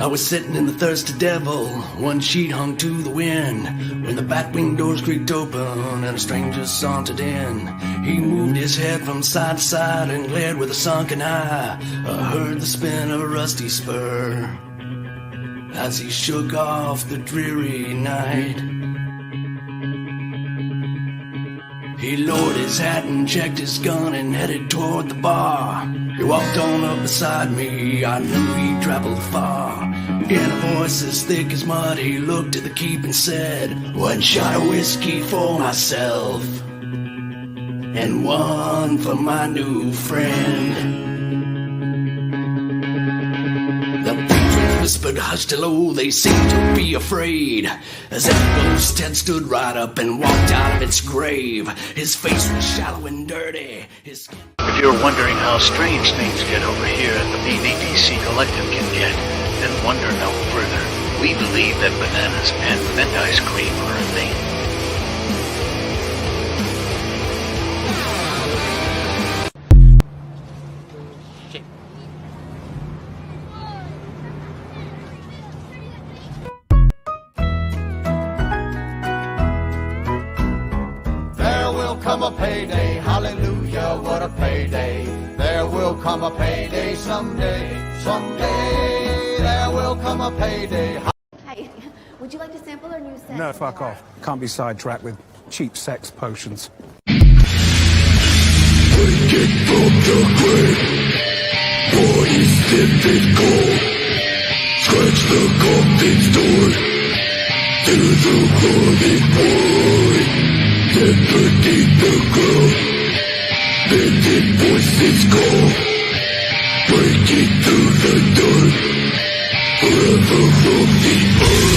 I was sitting in the thirsty devil, one sheet hung to the wind, when the back wing doors creaked open and a stranger sauntered in. He moved his head from side to side and glared with a sunken eye. I heard the spin of a rusty spur as he shook off the dreary night. He lowered his hat and checked his gun and headed toward the bar. He walked on up beside me, I knew he'd traveled far. In a voice as thick as mud, he looked at the keep and said, "One shot of whiskey for myself, and one for my new friend." The patrons whispered, "Hush hello," they seemed to be afraid, as that ghost had stood right up and walked out of its grave. His face was shallow and dirty, his skin... If you're wondering how strange things get over here at the BBDC Collective can get, then wonder no further. We believe that bananas and mint ice cream are a thing. There will come a payday, hallelujah, what a payday. There will come a payday someday, someday. There will come a payday. Hi, would you like to sample our new set? No, fuck off. Can't be sidetracked with cheap sex potions. Wake it from the grave. Bodies stiff and cold. Scratch the coffin's door. To the running void. Dead beneath the ground. Bending voices call. Breaking through the dirt. Forever from the earth.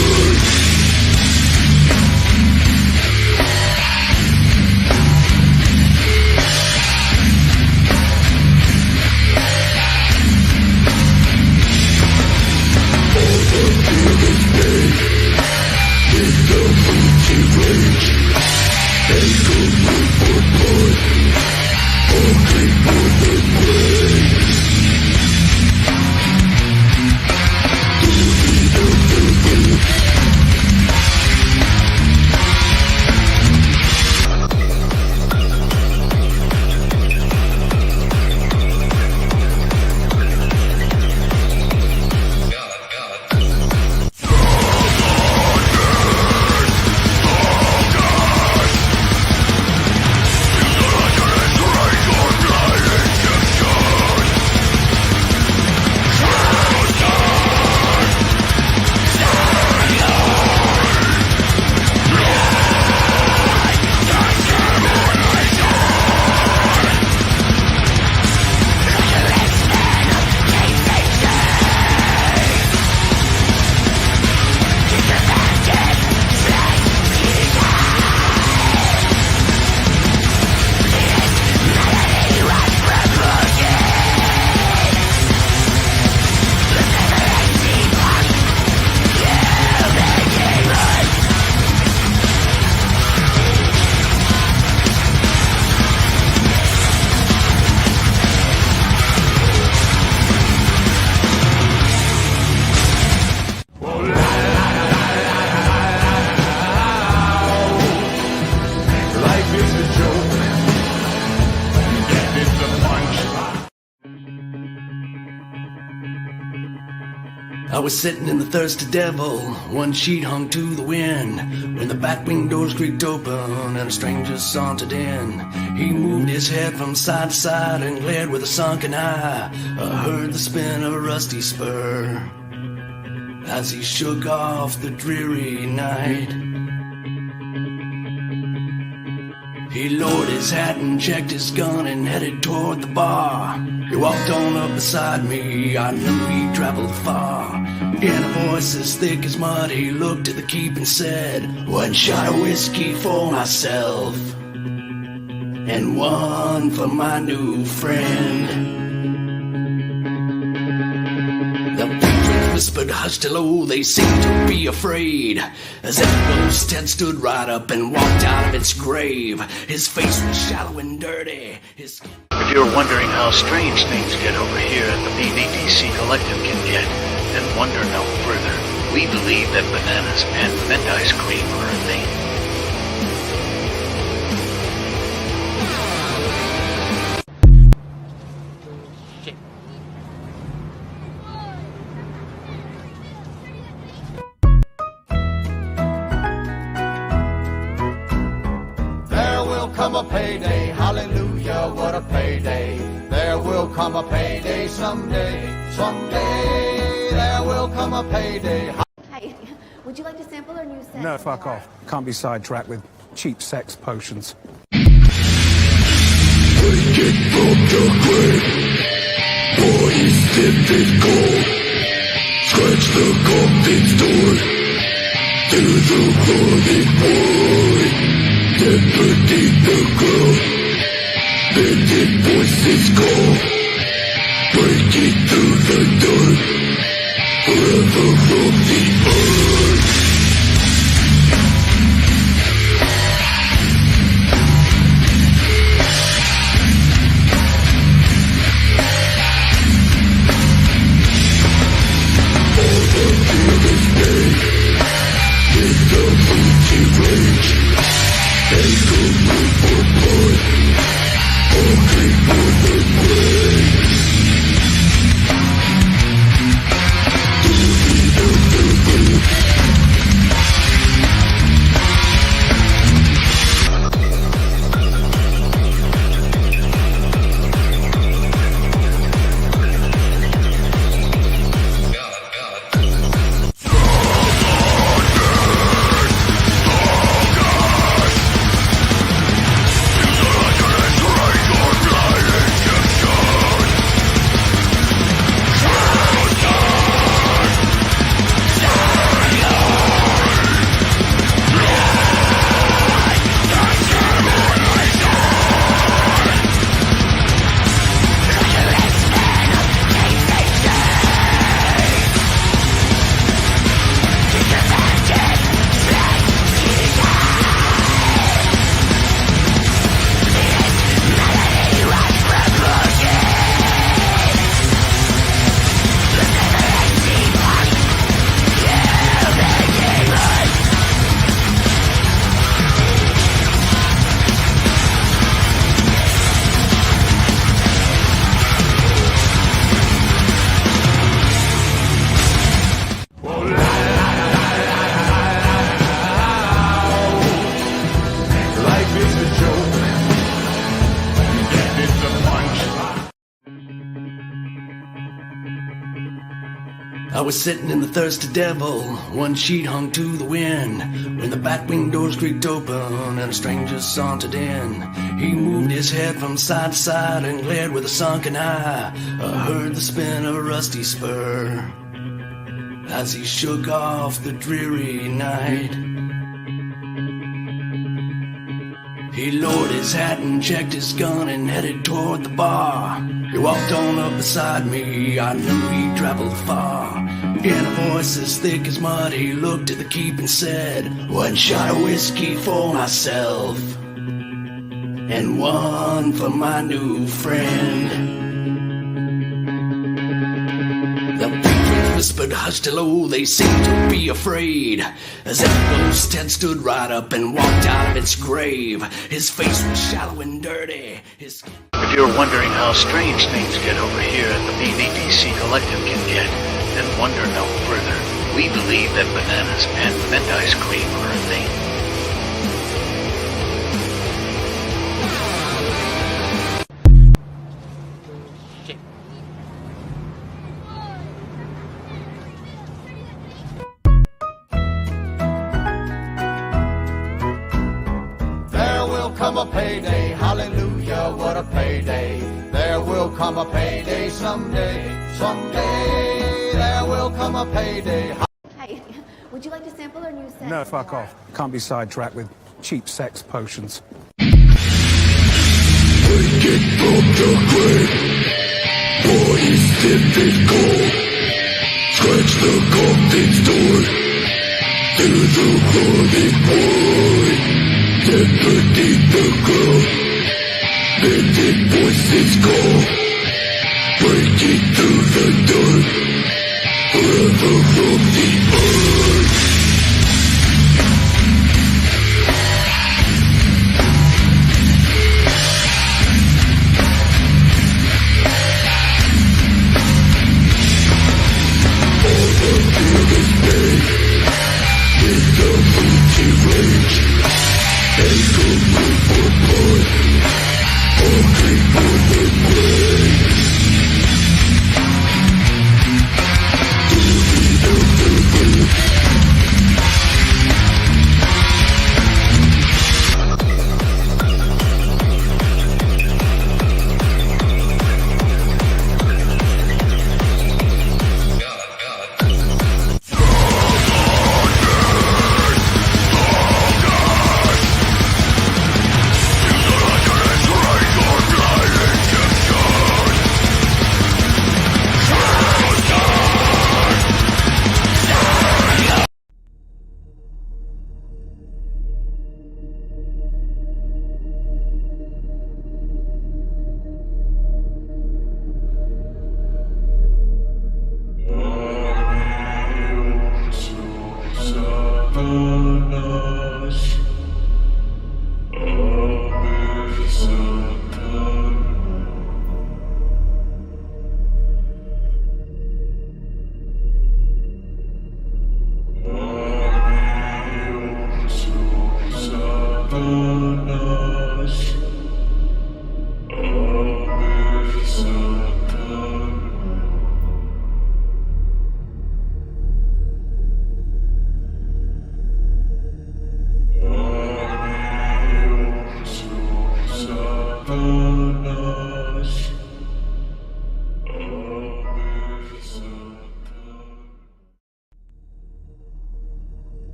I was sitting in the thirsty devil, one sheet hung to the wind, when the back wing doors creaked open and a stranger sauntered in. He moved his head from side to side and glared with a sunken eye. I heard the spin of a rusty spur as he shook off the dreary night. He lowered his hat and checked his gun and headed toward the bar. He walked on up beside me, I knew he'd traveled far. In a voice as thick as mud, he looked at the keep and said, "One shot of whiskey for myself, and one for my new friend." The patrons whispered, "Hush hello," they seemed to be afraid, as that ghost had stood right up and walked out of its grave. His face was shallow and dirty, his skin... If you're wondering how strange things get over here at the BBDC Collective can get, then wonder no further. We believe that bananas and mint ice cream are a thing. There will come a payday, hallelujah, what a payday. There will come a payday someday, someday. There will come a payday. Hi. Would you like to sample our new scent? No, fuck off. Can't be sidetracked with cheap sex potions. Wake it from the grave. Bodies stiff and cold. Scratch the coffin's door. To the running void. Dead beneath the ground. Bending voices call. Breaking through the dirt. Forever from the earth. I was sitting in the thirsty devil, one sheet hung to the wind, when the batwing doors creaked open and a stranger sauntered in. He moved his head from side to side and glared with a sunken eye. I heard the spin of a rusty spur as he shook off the dreary night. He lowered his hat and checked his gun and headed toward the bar. He walked on up beside me, I knew he'd traveled far. In a voice as thick as mud, he looked at the keep and said, "One shot of whiskey for myself, and one for my new friend." The patrons whispered hushed low, they seemed to be afraid, as that ghost had stood right up and walked out of its grave. His face was shallow and dirty, his... If you're wondering how strange things get over here at the BVDC Collective can get, then wonder no further. We believe that bananas and mint ice cream are a thing. There will come a payday, hallelujah, what a payday. There will come a payday someday, someday. There will come a payday. Hi. Would you like to sample our new scent? No, fuck off. Can't be sidetracked with cheap sex potions. Wake it from the grave. Bodies stiff and cold. Scratch the coffin's door. To the running void. Dead beneath the ground. Bending voices call. Breaking through the dirt. Forever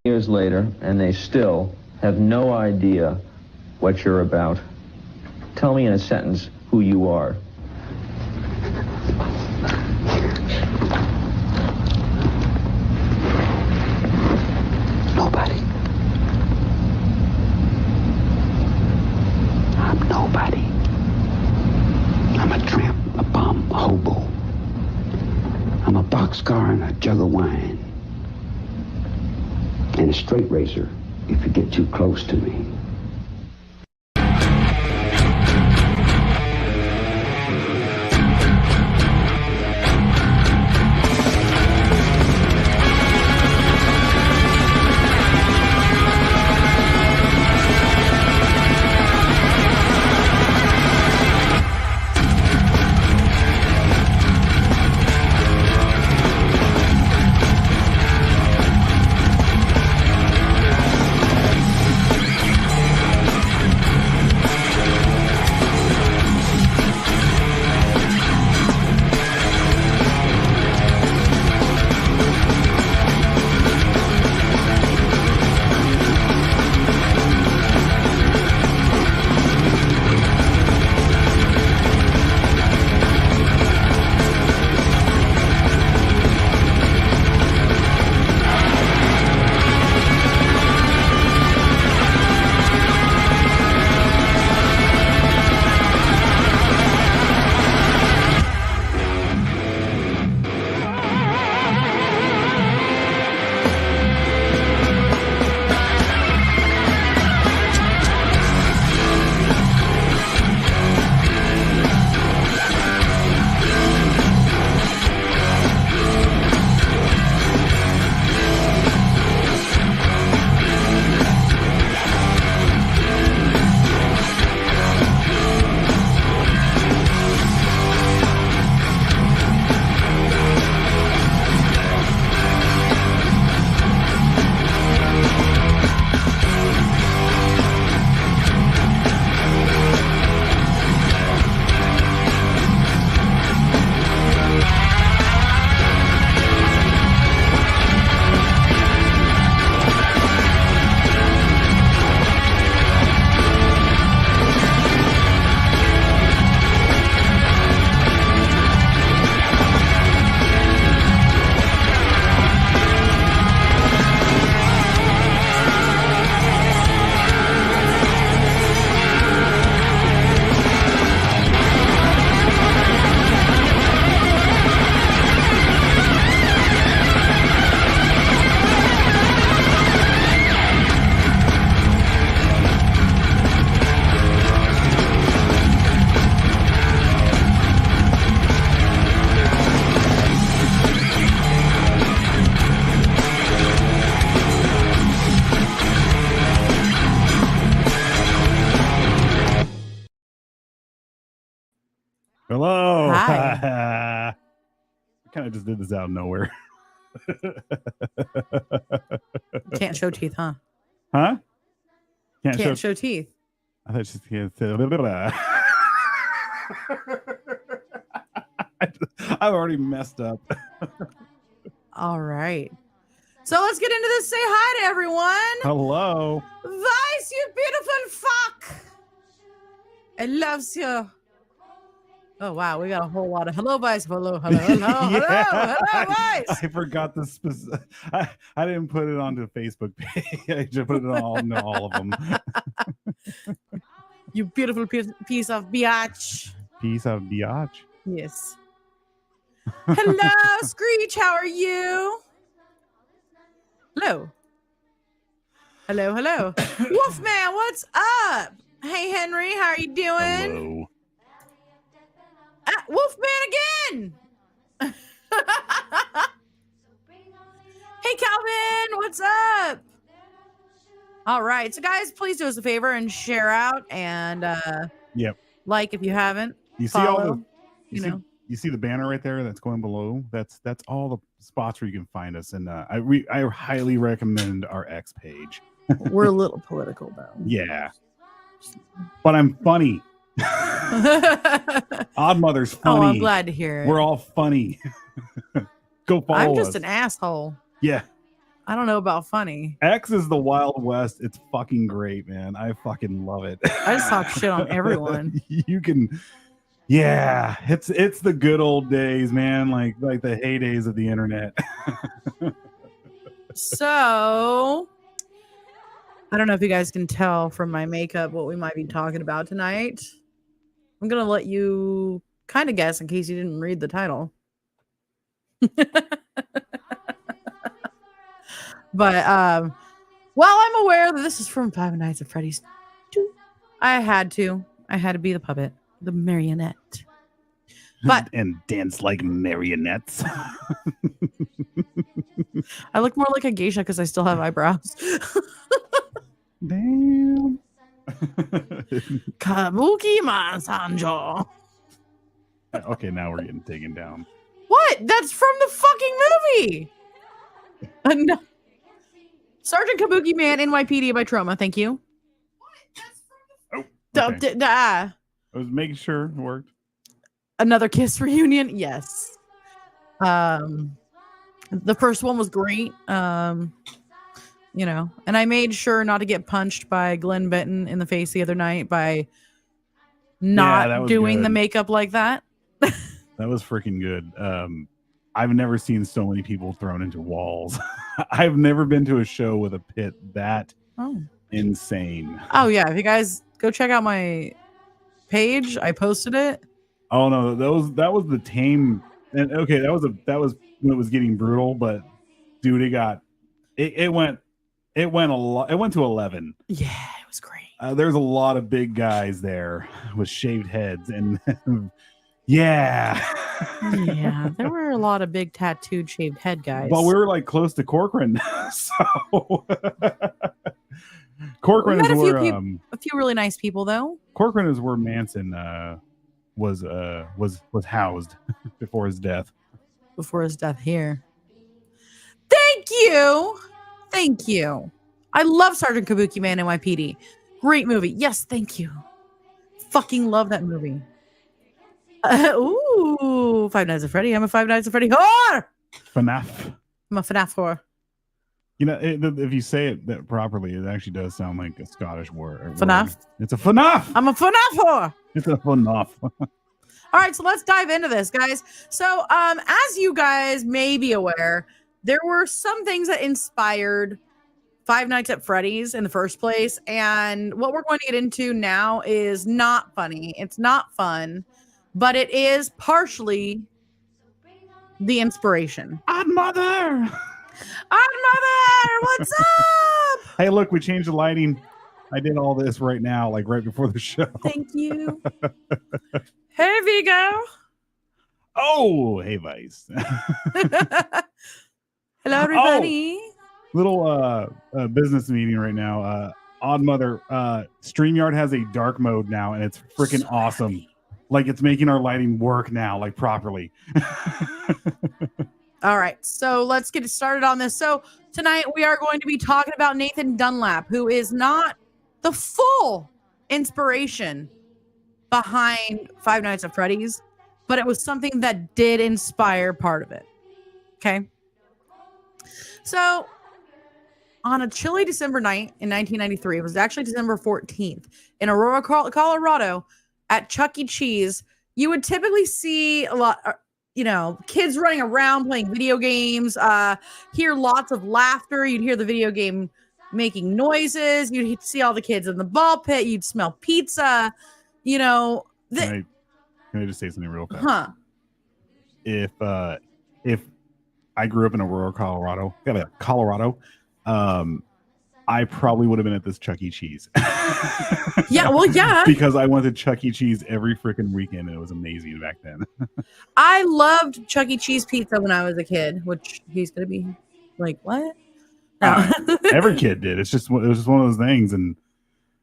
Years later, and they still have no idea what you're about. Tell me in a sentence who you are. Nobody. I'm nobody. I'm a tramp, a bum, a hobo. I'm a boxcar and a jug of wine. And a straight razor if you get too close to me. Hello. Hi. I kind of just did this out of nowhere. Can't show teeth, huh? Huh? Can't show teeth. I thought she can't say. I've already messed up. All right. So let's get into this. Say hi to everyone. Hello. Vice, you beautiful fuck. I loves you. Oh, wow. We got a whole lot of hello, Vice. Hello, hello, hello, Yeah. hello, Vice. I forgot the specific. I didn't put it onto Facebook page. I just put it on all of them. You beautiful piece of biatch. Piece of biatch. Yes. Hello, Screech. How are you? Hello. Hello, hello. Wolfman, what's up? Hey, Henry, how are you doing? Hello. Wolfman again. Hey, Calvin, what's up? All right. So, guys, please do us a favor and share out and Yep. like if you haven't. You see follow, all the you see the banner right there that's going below? That's all the spots where you can find us. And I highly recommend our X page. We're a little political though. Yeah. But I'm funny. Odd Mother's funny. Oh, I'm glad to hear it. We're all funny. Go follow us. I'm just an asshole. Yeah. I don't know about funny. X is the Wild West. It's fucking great, man. I fucking love it. I just talk shit on everyone. You can, yeah. It's the good old days, man. Like the heydays of the internet. So, I don't know if you guys can tell from my makeup what we might be talking about tonight. I'm gonna let you kind of guess in case you didn't read the title. But while I'm aware that this is from Five Nights at Freddy's 2, I had to be the puppet, the marionette. But and dance like marionettes. I look more like a geisha because I still have eyebrows. Damn. Kabuki Masanjo. Okay, now we're getting taken down. What? That's from the fucking movie. No. Sergeant Kabuki Man, NYPD by Trauma. Thank you. Oh, okay. I was making sure it worked. Another Kiss reunion. Yes. The first one was great. And I made sure not to get punched by Glenn Benton in the face the other night by not doing the makeup like that. That was freaking good. I've never seen so many people thrown into walls. I've never been to a show with a pit that insane. Oh yeah, if you guys go check out my page, I posted it. Oh no, that was the tame. And okay, that was when it was getting brutal. But dude, it went a lot. It went to 11. Yeah, it was great. There's a lot of big guys there with shaved heads and. Yeah. Yeah, there were a lot of big tattooed shaved head guys. Well, we were like close to Corcoran. So Corcoran is where a few really nice people though. Corcoran is where Manson was housed before his death. Before his death here. Thank you. Thank you. I love Sergeant Kabuki Man NYPD. Great movie. Yes, thank you. Fucking love that movie. Ooh, Five Nights at Freddy. I'm a Five Nights at Freddy whore. FNAF. I'm a FNAF whore. You know, if you say it that properly, it actually does sound like a Scottish word. FNAF. It's a FNAF. I'm a FNAF whore. It's a FNAF. All right, so let's dive into this, guys. So, as you guys may be aware, there were some things that inspired Five Nights at Freddy's in the first place, and what we're going to get into now is not funny. It's not fun. But it is partially the inspiration. Odd Mother! Odd Mother! What's up? Hey, look, we changed the lighting. I did all this right now, like right before the show. Thank you. Hey, Vigo. Oh, hey, Vice. Hello, everybody. Little business meeting right now. Odd Mother. StreamYard has a dark mode now, and it's freaking awesome. Like it's making our lighting work now, like properly. All right, so let's get started on this. So tonight we are going to be talking about Nathan Dunlap, who is not the full inspiration behind Five Nights at Freddy's, but it was something that did inspire part of it. Okay. So on a chilly December night in 1993, it was actually December 14th, in Aurora, Colorado, at Chuck E. Cheese, you would typically see a lot, kids running around playing video games, hear lots of laughter. You'd hear the video game making noises. You'd see all the kids in the ball pit. You'd smell pizza. Can I just say something real fast? Huh. If I grew up in Aurora, Colorado, I probably would have been at this Chuck E. Cheese. Yeah, well, yeah. Because I went to Chuck E. Cheese every freaking weekend, and it was amazing back then. I loved Chuck E. Cheese pizza when I was a kid, which he's going to be like, what? No. Every kid did. It was just one of those things, and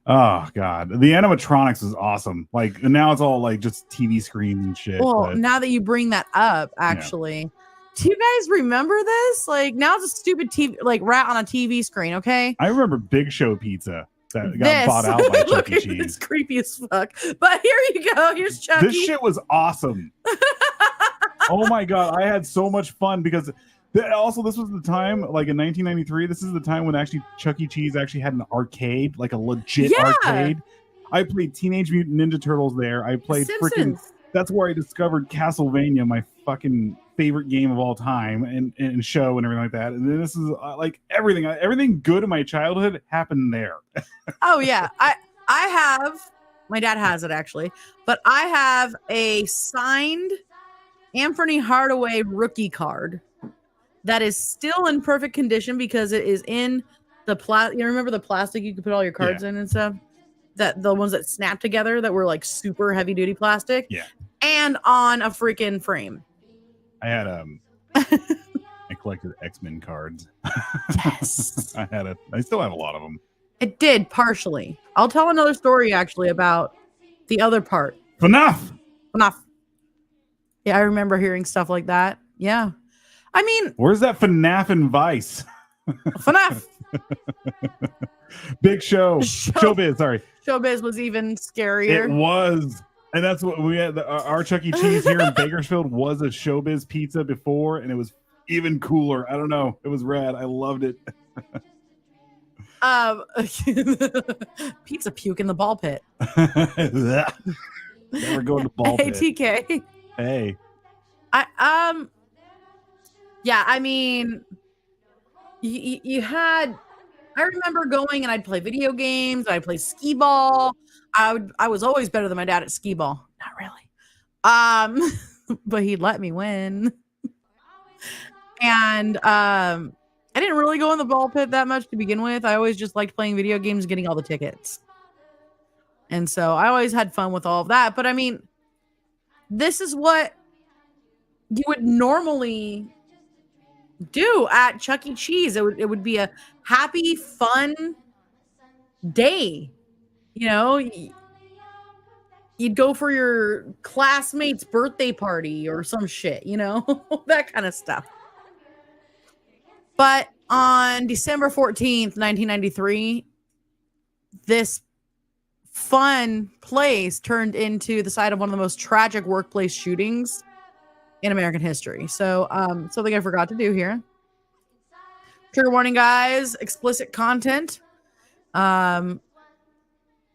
oh god, the animatronics was awesome. Like now it's all like just TV screens and shit. Well, now that you bring that up, actually. Yeah. Do you guys remember this? Like now it's a stupid TV, like rat on a TV screen. Okay. I remember Big Show pizza that got bought out by Chuck E. Cheese. It's creepy as fuck. But here you go. Here's Chucky. This shit was awesome. Oh my god, I had so much fun because also this was the time, like in 1993. This is the time when actually Chuck E. Cheese actually had an arcade, like a legit arcade. I played Teenage Mutant Ninja Turtles there. I played freaking. That's where I discovered Castlevania, my fucking favorite game of all time, and show and everything like that. And then this is like everything good in my childhood happened there. Oh yeah, I have. My dad has it actually, but I have a signed Anthony Hardaway rookie card that is still in perfect condition because it is in the You remember the plastic you could put all your cards in and stuff? That the ones that snap together that were like super heavy duty plastic. Yeah. And on a freaking frame. I had I collected X-Men cards. Yes. I still have a lot of them. It did partially. I'll tell another story actually about the other part. FNAF. Yeah, I remember hearing stuff like that. Yeah. I mean, where's that FNAF and Vice? FNAF. Big Showbiz, sorry. Showbiz was even scarier. It was. And that's what we had. Our Chuck E. Cheese here in Bakersfield was a Showbiz pizza before, and it was even cooler. I don't know. It was rad. I loved it. Pizza puke in the ball pit. Never go to the ball pit. Hey, TK. Hey. Yeah, I mean, you had. I remember going and I'd play video games. I'd play skee ball. I was always better than my dad at skee ball. Not really. But he'd let me win. And I didn't really go in the ball pit that much to begin with. I always just liked playing video games and getting all the tickets. And so I always had fun with all of that. But I mean, this is what you would normally do at Chuck E. Cheese. It would be a happy, fun day. You know, you'd go for your classmate's birthday party or some shit, you know, that kind of stuff. But on December 14th, 1993, this fun place turned into the site of one of the most tragic workplace shootings in American history. So, something I forgot to do here. Trigger warning, guys, explicit content.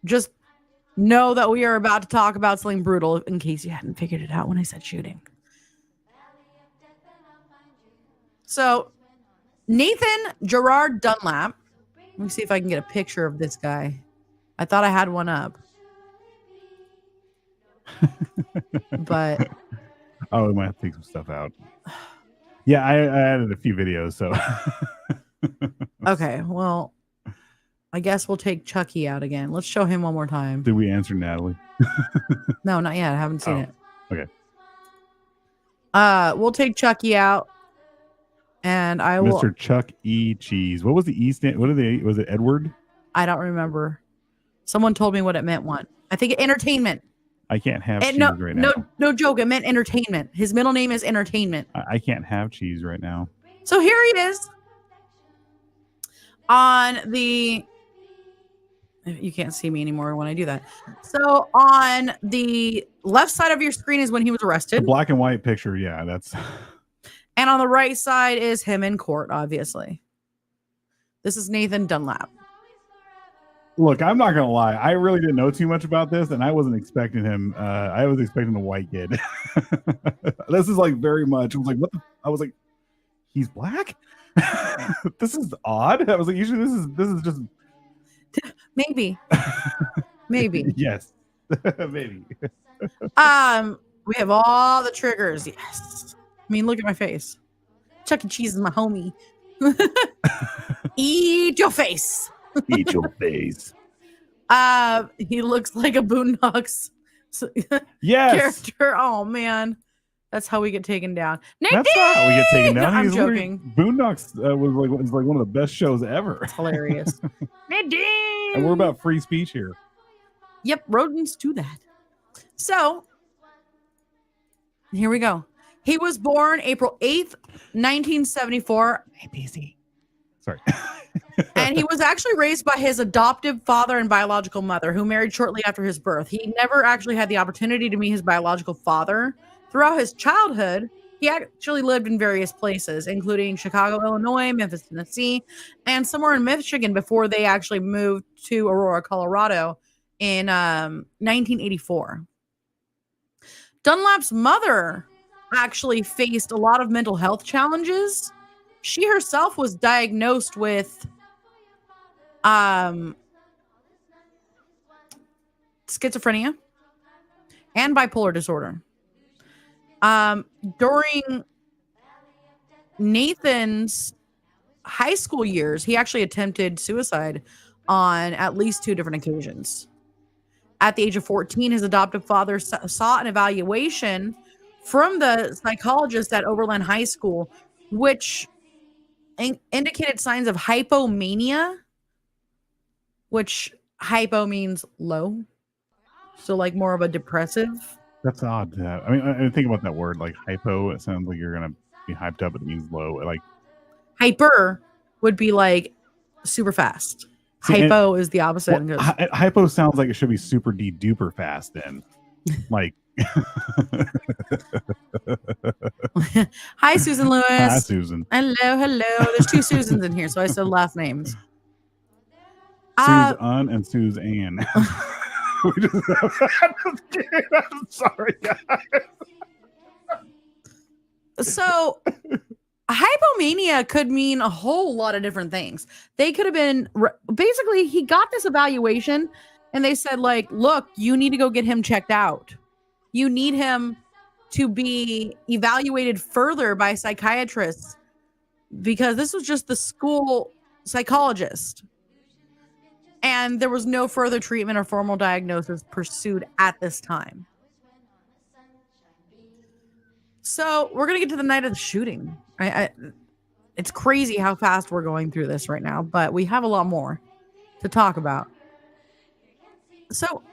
Just know that we are about to talk about something brutal in case you hadn't figured it out when I said shooting. So, Nathan Gerard Dunlap. Let me see if I can get a picture of this guy. I thought I had one up. But we might have to take some stuff out. Yeah, I added a few videos, so okay, well, I guess we'll take Chucky out again. Let's show him one more time. Did we answer Natalie? No, not yet. I haven't seen it. Okay. We'll take Chucky out, and I will. Mr. Chuck E. Cheese. What was the E stand? What are they? Was it Edward? I don't remember. Someone told me what it meant once. I think entertainment. I can't have cheese no, right now. no joke. It meant entertainment. His middle name is Entertainment. I can't have cheese right now. So here he is on the. You can't see me anymore when I do that. So on the left side of your screen is when he was The arrested, black and white picture, yeah, that's. and on the right side is him in court. Obviously, this is Nathan Dunlap. Look, I'm not gonna lie. I really didn't know too much about this, and I wasn't expecting him. I was expecting a white kid. This is like very much. I was like, what? I was like, he's black. This is odd. I was like, usually this is just Maybe. yes, maybe. We have all the triggers. Yes. I mean, look at my face. Chuck E. Cheese is my homie. Eat your face. Eat your face. He looks like a Boondocks Yes. character. Oh man, that's how we get taken down. That's not how we get taken down. I'm He's joking. Boondocks was like one of the best shows ever. It's hilarious. Nadine. And we're about free speech here. Yep, rodents do that. So here we go. He was born April 8th, 1974. Hey, BC. Sorry. And he was actually raised by his adoptive father and biological mother, who married shortly after his birth. He never actually had the opportunity to meet his biological father. Throughout his childhood, he actually lived in various places, including Chicago, Illinois, Memphis, Tennessee, and somewhere in Michigan before they actually moved to Aurora, Colorado in 1984. Dunlap's mother actually faced a lot of mental health challenges. She herself was diagnosed with schizophrenia and bipolar disorder. During Nathan's high school years, he actually attempted suicide on at least 2 different occasions. At the age of 14, his adoptive father sought an evaluation from the psychologist at Oberlin High School, which indicated signs of hypomania, which hypo means low. So like more of a depressive. That's odd. I mean, I think about that word like hypo. It sounds like you're gonna be hyped up. It means low. Like hyper would be like super fast. Hypo is the opposite. Well, hypo sounds like it should be super duper fast. Then, like. Hi, Susan Lewis. Hi, Susan. Hello. There's 2 Susans in here, so I said last names. Susan and Suzanne. I'm sorry, guys. So, hypomania could mean a whole lot of different things. They could have been basically he got this evaluation, and they said like, "Look, you need to go get him checked out. You need him to be evaluated further by psychiatrists because this was just the school psychologist. And there was no further treatment or formal diagnosis pursued at this time." So we're going to get to the night of the shooting. It's crazy how fast we're going through this right now, but we have a lot more to talk about. So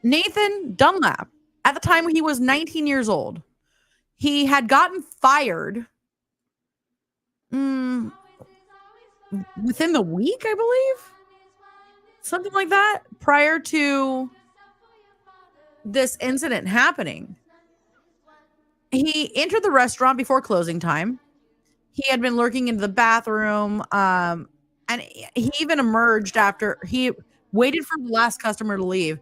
Nathan Dunlap, at the time when he was 19 years old, he had gotten fired within the week, I believe. Something like that, prior to this incident happening. He entered the restaurant before closing time. He had been lurking into the bathroom, and he even emerged after he waited for the last customer to leave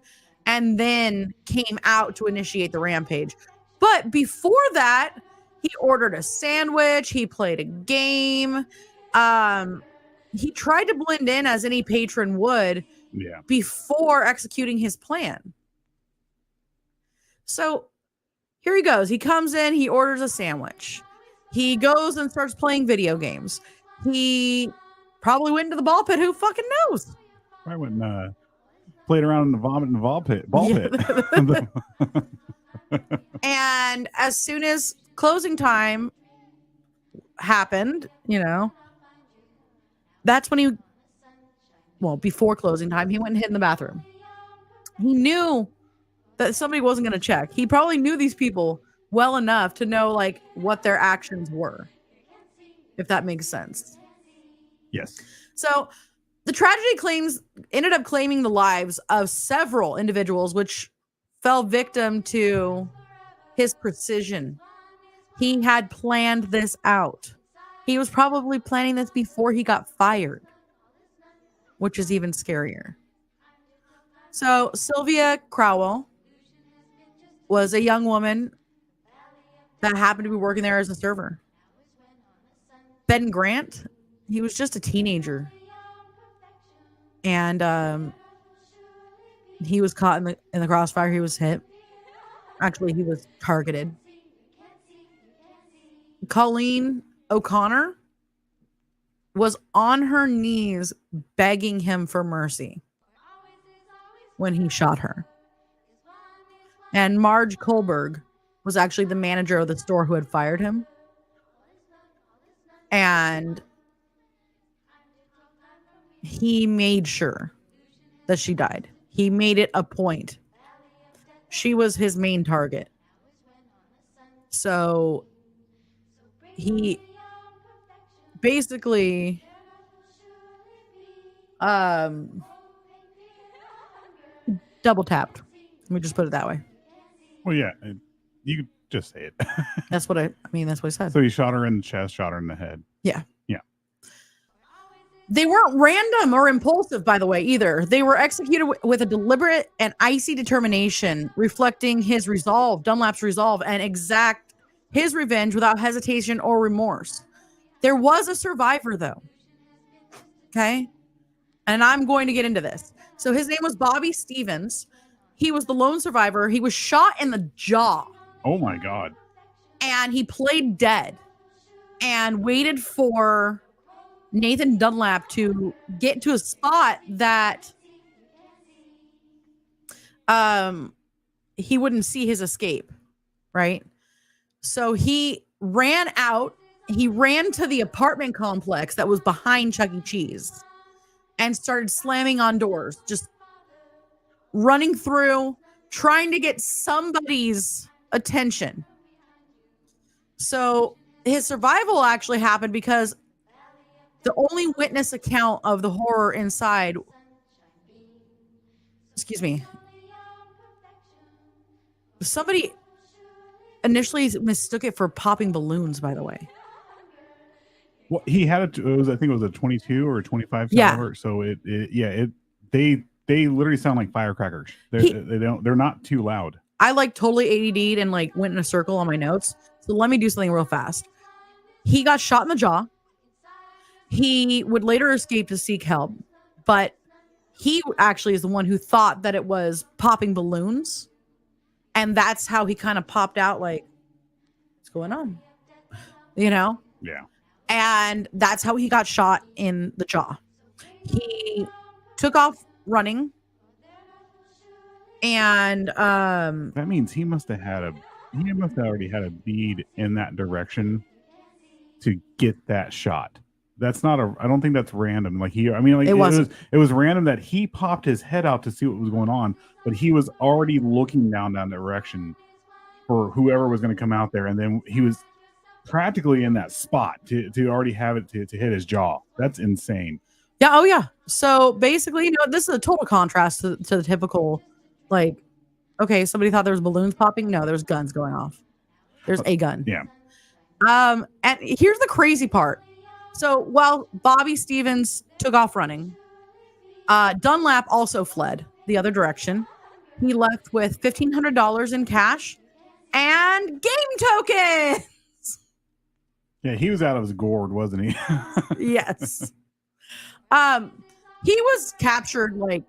and then came out to initiate the rampage. But before that, he ordered a sandwich. He played a game. He tried to blend in as any patron would before executing his plan. So here he goes. He comes in. He orders a sandwich. He goes and starts playing video games. He probably went into the ball pit. Who fucking knows? I went and played around in the vomit in the ball pit. And as soon as closing time happened, that's when before closing time, he went and hid in the bathroom. He knew that somebody wasn't going to check. He probably knew these people well enough to know like what their actions were, if that makes sense. Yes. So the tragedy ended up claiming the lives of several individuals, which fell victim to his precision. He had planned this out. He was probably planning this before he got fired, which is even scarier. So Sylvia Crowell was a young woman that happened to be working there as a server. Ben Grant, he was just a teenager. And he was caught in the crossfire. He was hit. Actually, he was targeted. Colleen O'Connor was on her knees begging him for mercy when he shot her. And Marge Kohlberg was actually the manager of the store who had fired him. And he made sure that she died. He made it a point. She was his main target. So he basically double tapped. Let me just put it that way. Well, yeah, you could just say it. That's what I mean. That's what he said. So he shot her in the chest, shot her in the head. Yeah. Yeah. They weren't random or impulsive, by the way, either. They were executed with a deliberate and icy determination, reflecting his resolve, Dunlap's resolve, and exact his revenge without hesitation or remorse. There was a survivor, though. Okay? And I'm going to get into this. So his name was Bobby Stevens. He was the lone survivor. He was shot in the jaw. Oh, my God. And he played dead and waited for Nathan Dunlap to get to a spot that he wouldn't see his escape, right? So he ran out. He ran to the apartment complex that was behind Chuck E. Cheese and started slamming on doors, just running through, trying to get somebody's attention. So his survival actually happened because the only witness account of the horror inside, somebody initially mistook it for popping balloons, by the way. Well, he had it was, I think it was a 22 or a 25 caliber. So they literally sound like firecrackers. They're not too loud. I like totally ADD'd and like went in a circle on my notes. So let me do something real fast. He got shot in the jaw. He would later escape to seek help, but he actually is the one who thought that it was popping balloons. And that's how he kind of popped out like, what's going on? You know? Yeah. And that's how he got shot in the jaw. He took off running. And that means he must have already had a bead in that direction to get that shot. That's not I don't think that's random. It was random that he popped his head out to see what was going on, but he was already looking down that direction for whoever was going to come out there. And then he was practically in that spot to already have it to hit his jaw. That's insane. Yeah. Oh yeah. So basically, this is a total contrast to the typical, like, okay, somebody thought there was balloons popping. No, there's guns going off. There's a gun. Yeah. And here's the crazy part. So while Bobby Stevens took off running, Dunlap also fled the other direction. He left with $1,500 in cash and game tokens. Yeah, he was out of his gourd, wasn't he? Yes. He was captured like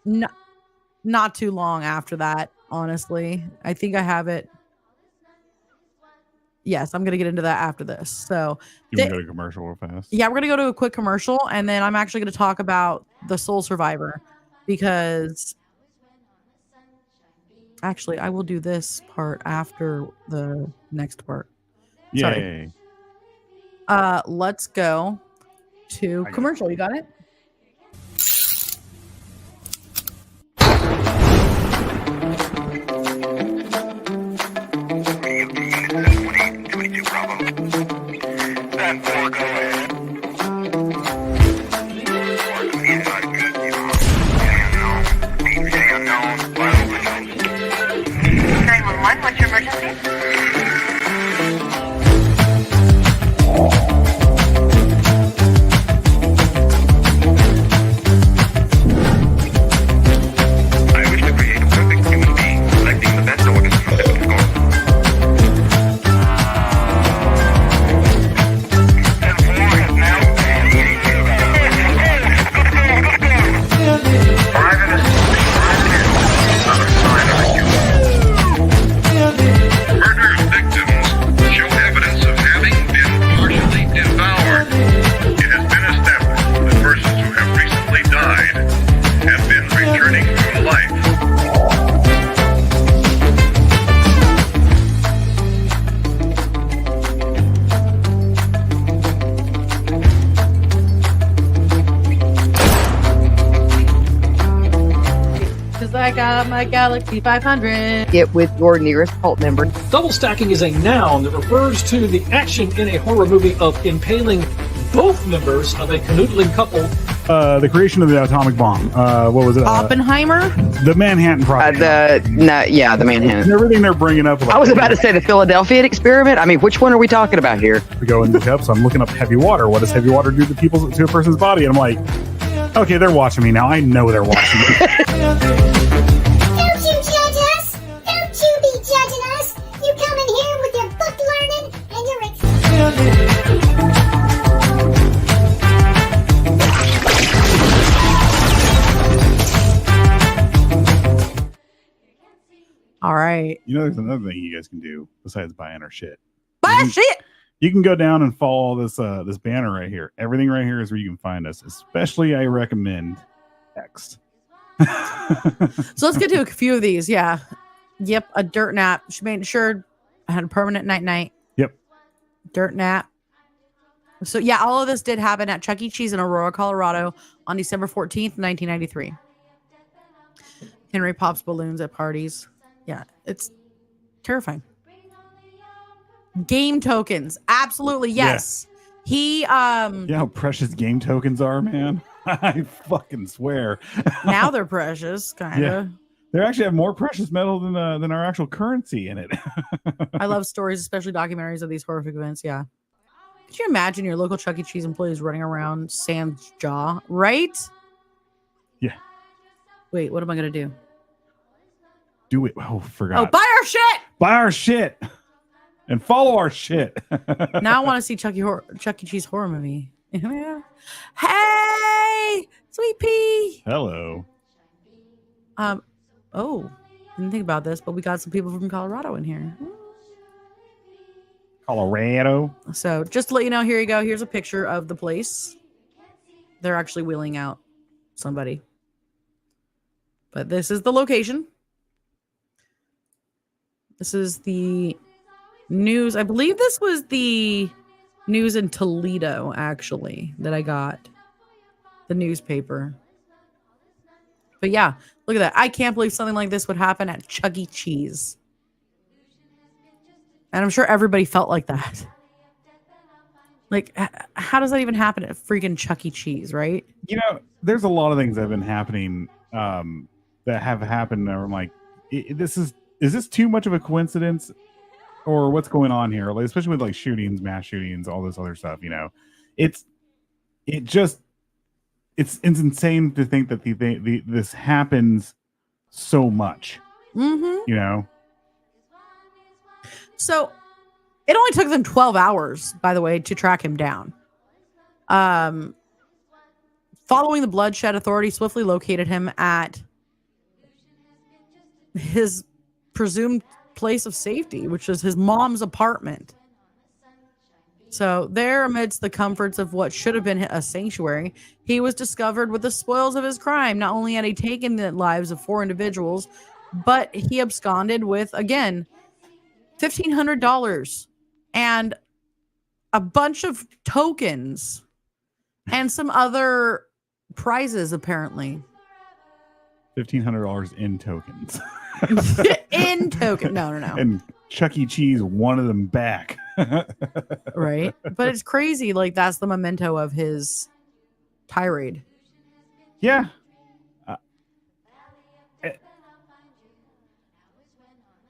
not too long after that, honestly. I think I have it. Yes, I'm going to get into that after this. So, you want to go to commercial real fast? Yeah, we're going to go to a quick commercial, and then I'm actually going to talk about the sole survivor, because actually, I will do this part after the next part. Yay. Sorry. Let's go to commercial. You got it? What's your emergency? I wish to create a perfect human being, selecting the best organs from different corpses. Murder victims show evidence of having been partially devoured. It has been established that persons who have recently died have been returning to life. Cause I got my Galaxy 500. Get with your nearest cult member. Double stacking is a noun that refers to the action in a horror movie of impaling both members of a canoodling couple. The creation of the atomic bomb. What was it? Oppenheimer? The Manhattan Project. The Manhattan. Everything they're bringing up. I was about to say the Philadelphia experiment. I mean, which one are we talking about here? We go and look up. So I'm looking up heavy water. What does heavy water do to a person's body? And I'm like, okay, they're watching me now. I know they're watching me. Don't you judge us! Don't you be judging us! You come in here with your book learning and your All right. You know, there's another thing you guys can do besides buying our shit. Buy our shit! You can go down and follow this this banner right here. Everything right here is where you can find us. Especially, I recommend Text. So let's get to a few of these. Yeah. Yep. A dirt nap. She made sure I had a permanent night. Yep. Dirt nap. So yeah, all of this did happen at Chuck E. Cheese in Aurora, Colorado on December 14th, 1993. Henry pops balloons at parties. Yeah, it's terrifying. Game tokens. Absolutely. Yes. Yeah. He You know how precious game tokens are, man? I fucking swear. Now they're precious, kind of. Yeah. They actually have more precious metal than our actual currency in it. I love stories, especially documentaries of these horrific events. Yeah. Could you imagine your local Chuck E. Cheese employees running around Sam's jaw, right? Yeah. Wait, what am I going to do? Do it. Oh, forgot. Oh, buy our shit! Buy our shit! And follow our shit. Now I want to see Chuck E. Cheese horror movie. Hey! Sweet Pea! Hello. Oh, didn't think about this, but we got some people from Colorado in here. Colorado. So just to let you know, here you go. Here's a picture of the place. They're actually wheeling out somebody. But this is the location. This is the news. I believe this was the news in Toledo, actually, that I got. The newspaper. But yeah, look at that. I can't believe something like this would happen at Chuck E. Cheese. And I'm sure everybody felt like that. Like, how does that even happen at freaking Chuck E. Cheese, right? You know, there's a lot of things that have been happening that have happened. And I'm like, is this too much of a coincidence? Or what's going on here? Like, especially with like shootings, mass shootings, all this other stuff, you know. It's insane to think that this happens so much. Mm-hmm. You know? So it only took them 12 hours, by the way, to track him down. Following the bloodshed, authorities swiftly located him at his presumed place of safety, which was his mom's apartment. So there, amidst the comforts of what should have been a sanctuary, he was discovered with the spoils of his crime. Not only had he taken the lives of 4 individuals, but he absconded with, again, $1,500 and a bunch of tokens and some other prizes, apparently. $1,500 in tokens. In token. No. And Chuck E. Cheese wanted them back. Right? But it's crazy. Like, that's the memento of his tirade. Yeah.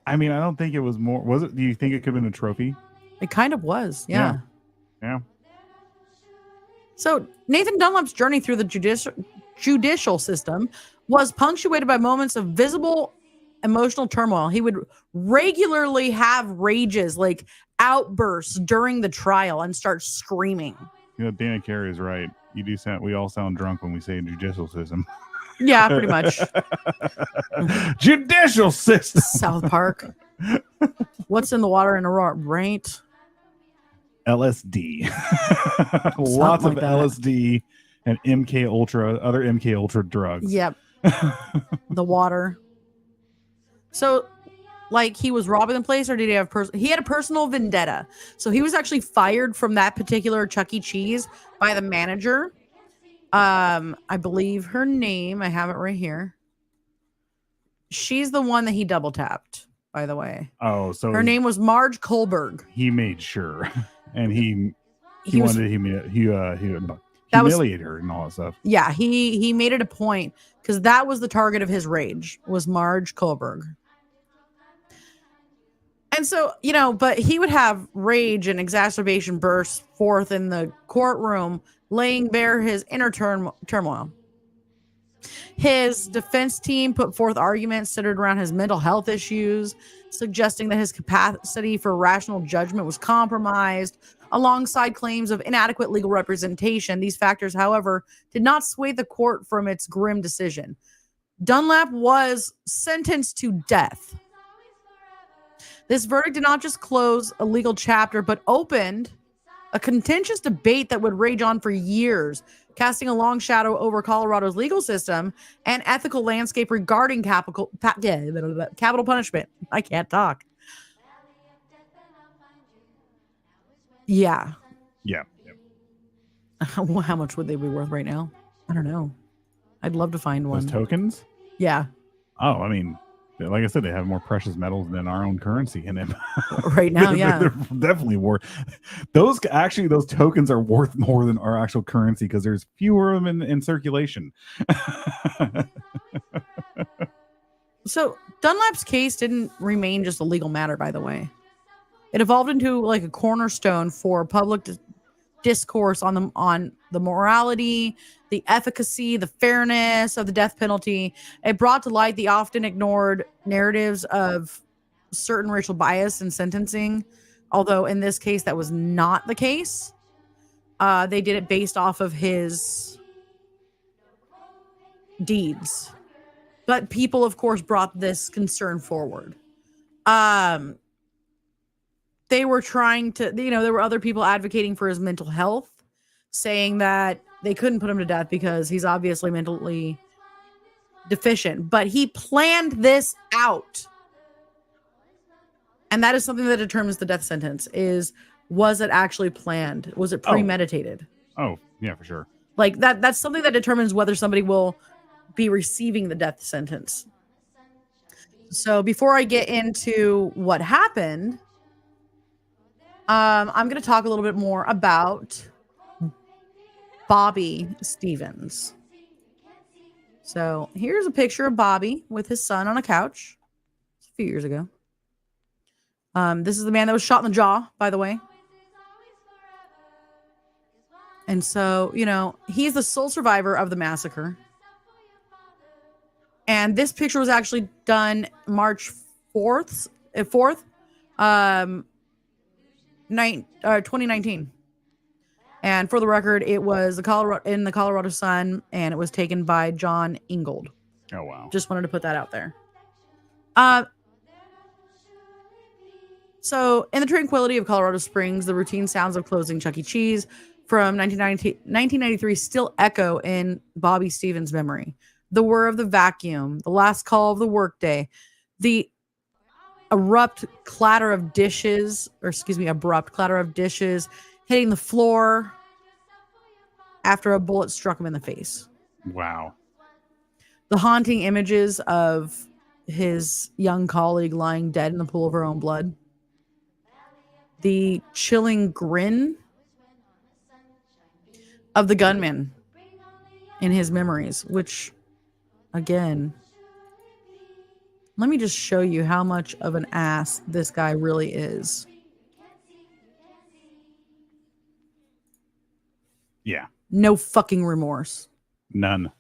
I mean, I don't think it was more. Was it? Do you think it could have been a trophy? It kind of was. Yeah. Yeah. So Nathan Dunlap's journey through the judicial system was punctuated by moments of visible emotional turmoil. He would regularly have rages, like outbursts during the trial, and start screaming. You know, Dana Carey is right. You do sound. We all sound drunk when we say judicial system. Yeah, pretty much. Judicial system. South Park. What's in the water in Aurora? Right. LSD. Lots of LSD and MK Ultra, other MK Ultra drugs. Yep. The water. So, like, he was robbing the place, or did he have he had a personal vendetta? So he was actually fired from that particular Chuck E. Cheese by the manager. I believe her name, I have it right here. She's the one that he double tapped, by the way. Oh, so her name was Marge Kohlberg. He made sure, and he wanted to humiliate her and all that stuff. Yeah, he made it a point because that was the target of his rage, was Marge Kohlberg. And so, you know, but he would have rage and exacerbation burst forth in the courtroom, laying bare his inner turmoil. His defense team put forth arguments centered around his mental health issues, suggesting that his capacity for rational judgment was compromised, alongside claims of inadequate legal representation. These factors, however, did not sway the court from its grim decision. Dunlap was sentenced to death. This verdict did not just close a legal chapter, but opened a contentious debate that would rage on for years, casting a long shadow over Colorado's legal system and ethical landscape regarding capital punishment. I can't talk. Yeah. Yeah. How much would they be worth right now? I don't know. I'd love to find one. Those tokens? Yeah. Oh, I mean, like I said, they have more precious metals than our own currency in them. Right now, yeah. They're definitely worth. Those tokens are worth more than our actual currency because there's fewer of them in circulation. So Dunlap's case didn't remain just a legal matter, by the way. It evolved into like a cornerstone for public discourse on the morality, the efficacy, the fairness of the death penalty. It brought to light the often ignored narratives of certain racial bias in sentencing, although in this case that was not the case. They did it based off of his deeds. But people, of course, brought this concern forward. They were trying to, there were other people advocating for his mental health, saying that they couldn't put him to death because he's obviously mentally deficient. But he planned this out. And that is something that determines the death sentence was it actually planned? Was it premeditated? Oh, yeah, for sure. Like that's something that determines whether somebody will be receiving the death sentence. So before I get into what happened, I'm going to talk a little bit more about Bobby Stevens. So here's a picture of Bobby with his son on a couch. It's a few years ago. This is the man that was shot in the jaw, by the way. And so, he's the sole survivor of the massacre. And this picture was actually done March 4th, 2019. And for the record, it was in the Colorado Sun, and it was taken by John Ingold. Oh, wow. Just wanted to put that out there. So in the tranquility of Colorado Springs, the routine sounds of closing Chuck E. Cheese from 1993 still echo in Bobby Stevens' memory. The whir of the vacuum, the last call of the workday, the abrupt clatter of dishes hitting the floor after a bullet struck him in the face. Wow. The haunting images of his young colleague lying dead in the pool of her own blood. the chilling grin of the gunman in his memories, which, again, let me just show you how much of an ass this guy really is. Yeah. No fucking remorse. None.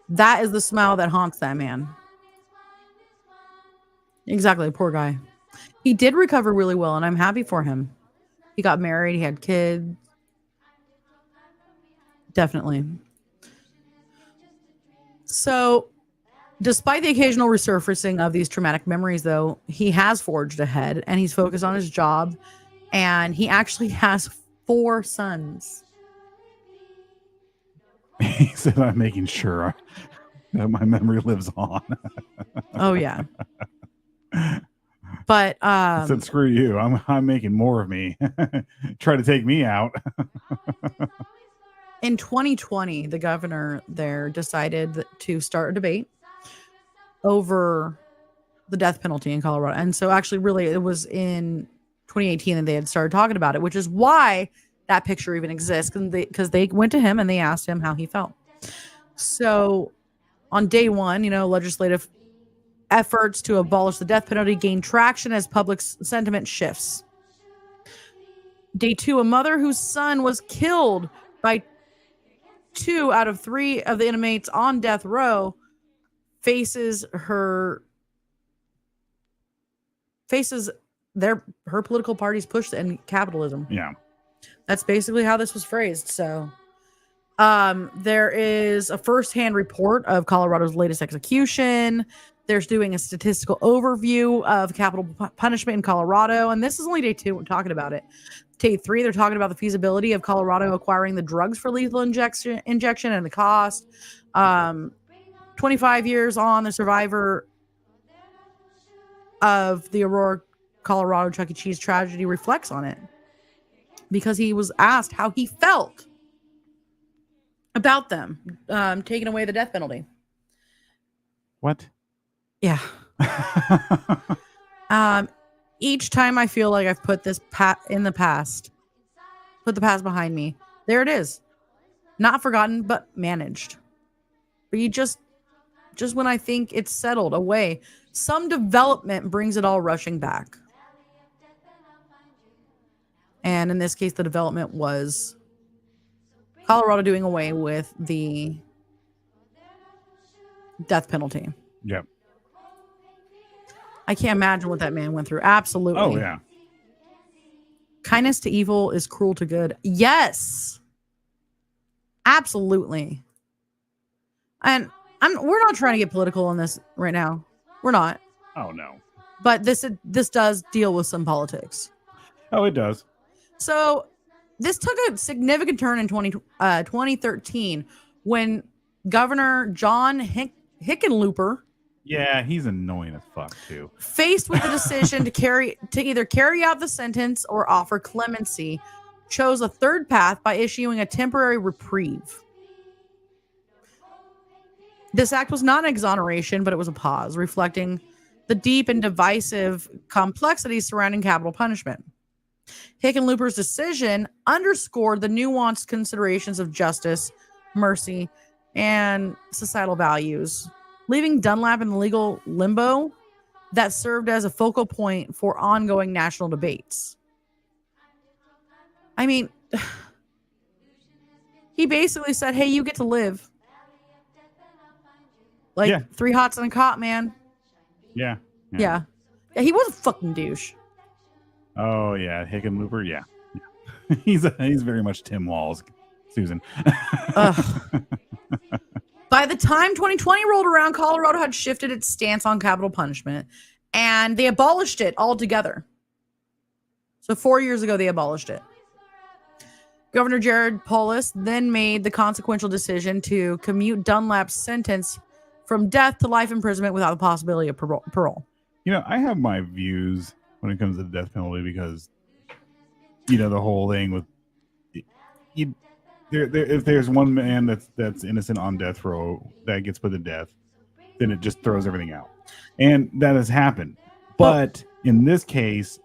That is the smile that haunts that man. Exactly, poor guy. He did recover really well, and I'm happy for him. He got married, he had kids. Definitely. So, despite the occasional resurfacing of these traumatic memories, though, he has forged ahead, and he's focused on his job, and he actually has 4 sons. He said, I'm making sure that my memory lives on. Oh, yeah. But I said, screw you. I'm making more of me. Try to take me out. in 2020, the governor there decided to start a debate over the death penalty in Colorado. And so actually, really, it was in 2018 that they had started talking about it, which is why that picture even exists, because they went to him and they asked him how he felt. So on day one, legislative efforts to abolish the death penalty gained traction as public sentiment shifts. Day 2, a mother whose son was killed by 2 out of 3 of the inmates on death row faces her political party's push to end capitalism. Yeah. That's basically how this was phrased. So there is a firsthand report of Colorado's latest execution. There's doing a statistical overview of capital punishment in Colorado. And this is only day 2. We're talking about it. Day 3, they're talking about the feasibility of Colorado acquiring the drugs for lethal injection and the cost. 25 years on, the survivor of the Aurora, Colorado Chuck E. Cheese tragedy reflects on it, because he was asked how he felt about them taking away the death penalty. What? Yeah. Each time I feel like I've put this in the past, put the past behind me, there it is. Not forgotten, but managed. But you just when I think it's settled away, some development brings it all rushing back. And in this case, the development was Colorado doing away with the death penalty. Yep. I can't imagine what that man went through. Absolutely. Oh, yeah. Kindness to evil is cruel to good. Yes. Absolutely. And we're not trying to get political on this right now. We're not. Oh, no. But this does deal with some politics. Oh, it does. So this took a significant turn in 2013 when Governor John Hickenlooper, yeah, he's annoying as fuck too, faced with the decision to either carry out the sentence or offer clemency, chose a third path by issuing a temporary reprieve. This act was not an exoneration, but it was a pause, reflecting the deep and divisive complexities surrounding capital punishment. Hickenlooper's decision underscored the nuanced considerations of justice, mercy, and societal values, leaving Dunlap in the legal limbo that served as a focal point for ongoing national debates. I mean, he basically said, hey, you get to live. Like, yeah. 3 hots and a cot, man. Yeah. Yeah. He was a fucking douche. Oh, yeah. Hickenlooper, yeah. He's very much Tim Walz, Susan. By the time 2020 rolled around, Colorado had shifted its stance on capital punishment, and they abolished it altogether. So 4 years ago, they abolished it. Governor Jared Polis then made the consequential decision to commute Dunlap's sentence from death to life imprisonment without the possibility of parole. I have my views when it comes to the death penalty because, the whole thing with if there's one man that's innocent on death row that gets put to death, then it just throws everything out, and that has happened. But in this case,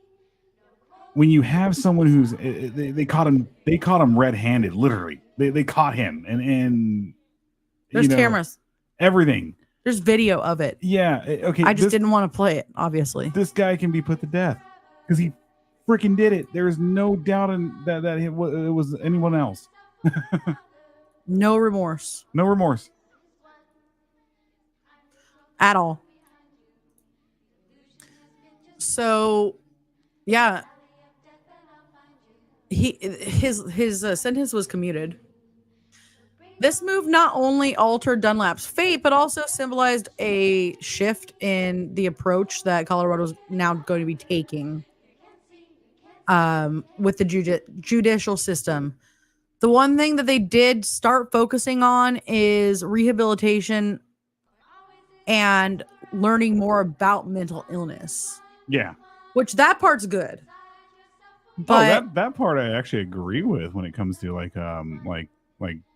when you have someone who's they caught him red-handed, literally. They caught him and there's cameras, everything. There's video of it. Yeah. Okay. I just didn't want to play it. Obviously, this guy can be put to death because he freaking did it. There is no doubt in that it was anyone else. No remorse. No remorse at all. So, yeah, his sentence was commuted. This move not only altered Dunlap's fate, but also symbolized a shift in the approach that Colorado is now going to be taking with the judicial system. The one thing that they did start focusing on is rehabilitation and learning more about mental illness. Yeah. Which that part's good. But that part I actually agree with when it comes to like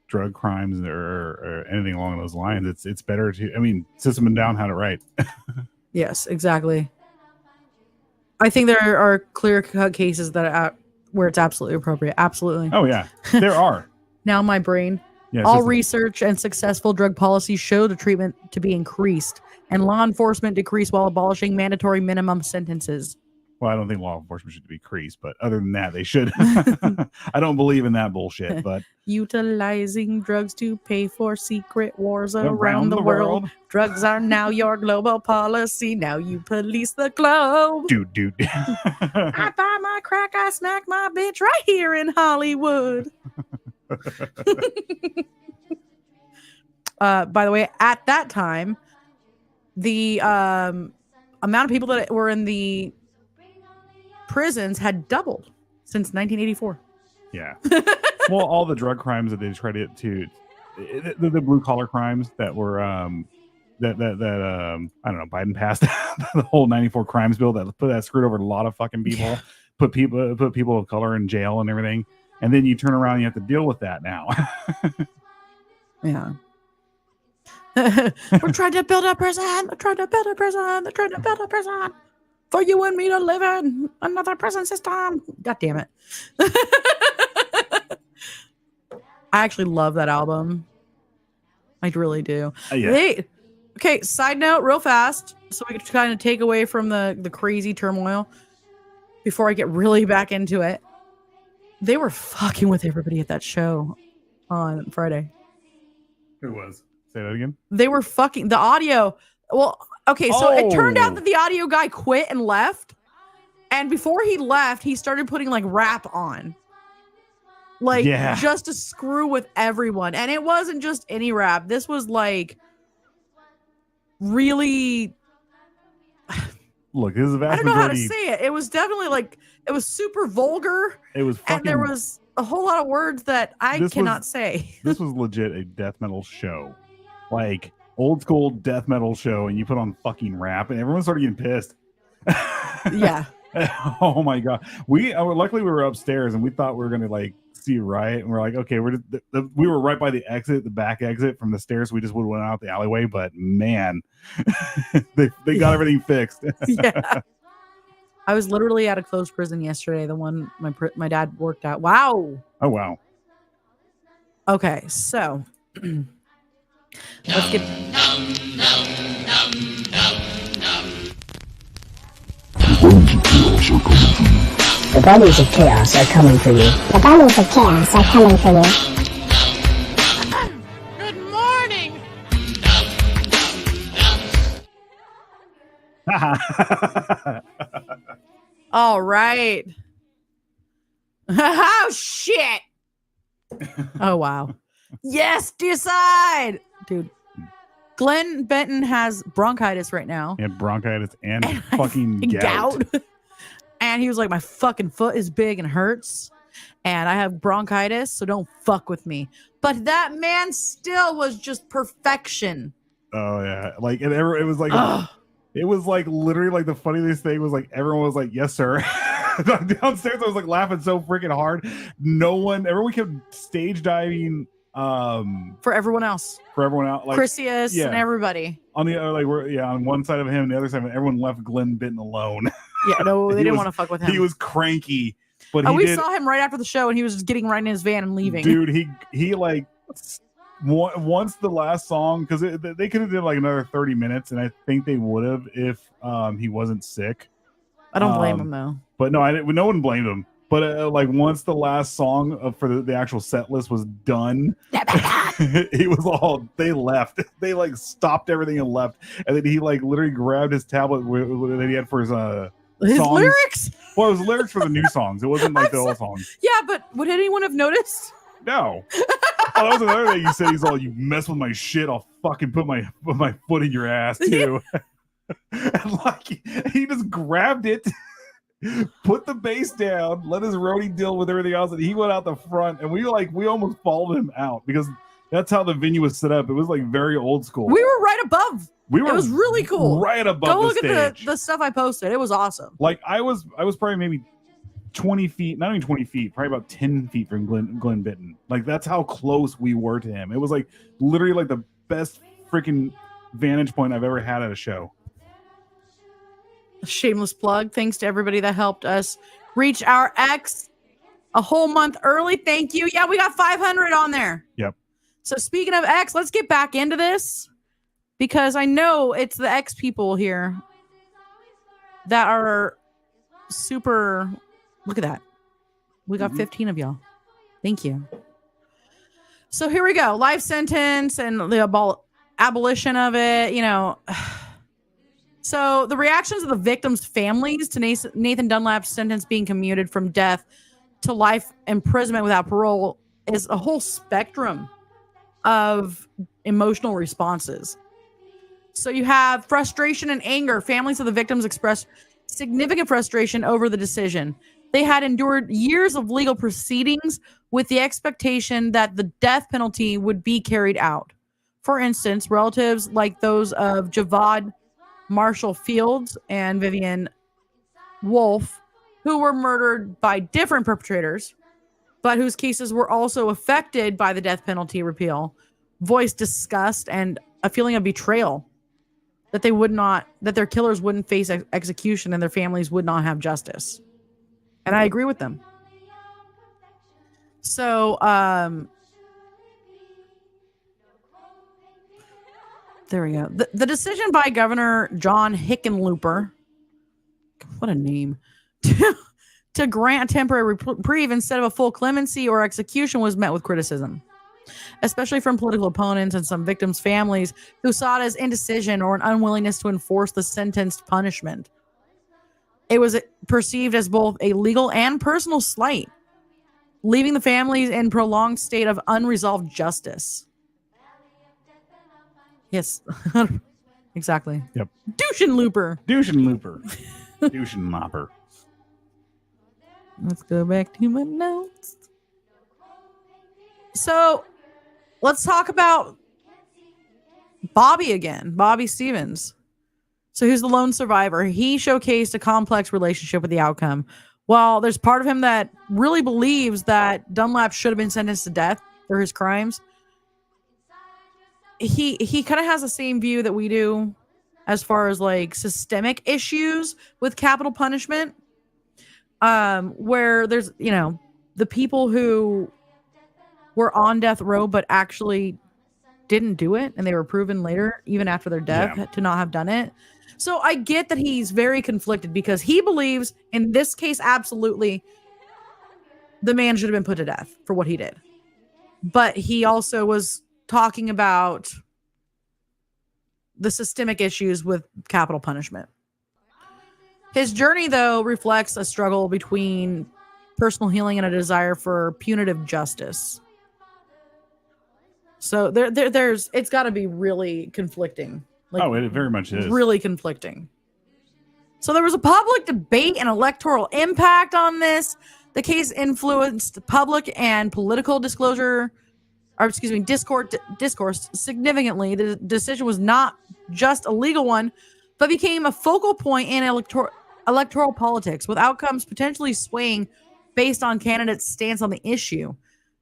drug crimes or anything along those lines. It's better to, System and Down had it right. Yes, exactly. I think there are clear-cut cases that are where it's absolutely appropriate. Absolutely. Oh yeah, there are. Now my brain. Yeah, all research and successful drug policies show the treatment to be increased and law enforcement decreased while abolishing mandatory minimum sentences. Well, I don't think law enforcement should decrease, but other than that, they should. I don't believe in that bullshit, but utilizing drugs to pay for secret wars around the world. Drugs are now your global policy. Now you police the globe. Dude. I buy my crack, I smack my bitch right here in Hollywood. By the way, at that time, the amount of people that were in the prisons had doubled since 1984. Yeah. Well, all the drug crimes that they tried to the blue collar crimes that were I don't know, Biden passed the whole 94 crimes bill that screwed over a lot of fucking people. Yeah. put people of color in jail and everything. And then you turn around and you have to deal with that now. Yeah. We're trying to build a prison. They're trying to build a prison. They're trying to build a prison for you and me to live in another prison system. God damn it. I actually love that album. I really do. Yeah. Hey, okay, side note real fast so we can kind of take away from the crazy turmoil before I get really back into it. They were fucking with everybody at that show on Friday. Who was? Say that again. They were fucking the audio. Well, okay, so it turned out that the audio guy quit and left. And before he left, he started putting like rap on. Like just to screw with everyone. And it wasn't just any rap. This was like really Look, this is a vast I don't know majority. how to say it. It was definitely like it was super vulgar. It was fucking, and there was a whole lot of words that I cannot say. This was legit a death metal show. Like old school death metal show, and you put on fucking rap and everyone started getting pissed. Yeah. Oh my god. Luckily we were upstairs and we thought we were gonna like see a riot, and we're like, okay, we were right by the exit, the back exit from the stairs. So we just would have went out the alleyway, but man, they got everything fixed. Yeah. I was literally at a closed prison yesterday, the one my dad worked at. Wow. Oh wow. Okay, so let's get The bodies of chaos are coming for you. The bodies of chaos are coming for you. Good morning. All right. Oh shit. Oh wow. Yes, decide. Dude. Glenn Benton has bronchitis right now. And bronchitis and fucking gout. And he was like, my fucking foot is big and hurts. And I have bronchitis, so don't fuck with me. But that man still was just perfection. Oh yeah. Like it was like it was like literally like the funniest thing was like everyone was like, yes, sir. Downstairs I was like laughing so freaking hard. Everyone kept stage diving for everyone else. Like Chrysius and everybody. On the other, on one side of him, the other side of him, everyone left Glenn Benton alone. Yeah, no, they He didn't was- want to fuck with him. He was cranky, but Oh, he we did. saw him right after the show, and he was just getting right in his van and leaving. Dude, he like once the last song, because they could have did like another 30 minutes, and I think they would have if he wasn't sick. I don't blame him though. But no, no one blamed him. But like once the last song for the actual set list was done, he was all, they left. They like stopped everything and left, and then he like literally grabbed his tablet that he had for his songs. Lyrics. Well, it was lyrics for the new songs. It wasn't like the old songs. Yeah, but would anyone have noticed? No. Oh, that was another thing he said. He's all, you mess with my shit, I'll fucking put my foot in your ass too. And like he just grabbed it, put the bass down, let his roadie deal with everything else, and he went out the front. And we almost followed him out because that's how the venue was set up. It was like very old school. We were right above. It was really cool. Right above Go the look stage. at the stuff I posted. It was awesome. Like I was probably maybe 20 feet, not even 20 feet, probably about 10 feet from Glenn Bitton. Like that's how close we were to him. It was like literally like the best freaking vantage point I've ever had at a show. Shameless plug. Thanks to everybody that helped us reach our X a whole month early. Thank you. Yeah, we got 500 on there. Yep. So speaking of X, let's get back into this because I know it's the X people here that are super. Look at that. We got 15 of y'all. Thank you. So here we go. Life sentence and the abolition of it, you know. So the reactions of the victims' families to Nathan Dunlap's sentence being commuted from death to life imprisonment without parole is a whole spectrum of emotional responses. So you have frustration and anger. Families of the victims expressed significant frustration over the decision. They had endured years of legal proceedings with the expectation that the death penalty would be carried out. For instance, relatives like those of Javad Marshall Fields and Vivian Wolf, who were murdered by different perpetrators, but whose cases were also affected by the death penalty repeal, voiced disgust and a feeling of betrayal that that their killers wouldn't face execution and their families would not have justice. And I agree with them. So, there we go. The decision by Governor John Hickenlooper, what a name, to grant a temporary reprieve instead of a full clemency or execution was met with criticism, especially from political opponents and some victims' families who saw it as indecision or an unwillingness to enforce the sentenced punishment. It was perceived as both a legal and personal slight, leaving the families in prolonged state of unresolved justice. Yes, exactly. Yep. Douche-and-looper. Douche-and-lopper. Let's go back to my notes. So let's talk about Bobby again, Bobby Stevens. So who's the lone survivor? He showcased a complex relationship with the outcome. While there's part of him that really believes that Dunlap should have been sentenced to death for his crimes, he kind of has the same view that we do as far as like systemic issues with capital punishment, where there's, you know, the people who were on death row but actually didn't do it and they were proven later, even after their death, to not have done it. So I get that he's very conflicted because he believes in this case, absolutely, the man should have been put to death for what he did. But he also was talking about the systemic issues with capital punishment. His journey, though, reflects a struggle between personal healing and a desire for punitive justice. So there's it's got to be really conflicting. Like, it very much is. Really conflicting. So there was a public debate and electoral impact on this. The case influenced public and political discourse significantly. The decision was not just a legal one, but became a focal point in electoral politics, with outcomes potentially swaying based on candidates' stance on the issue.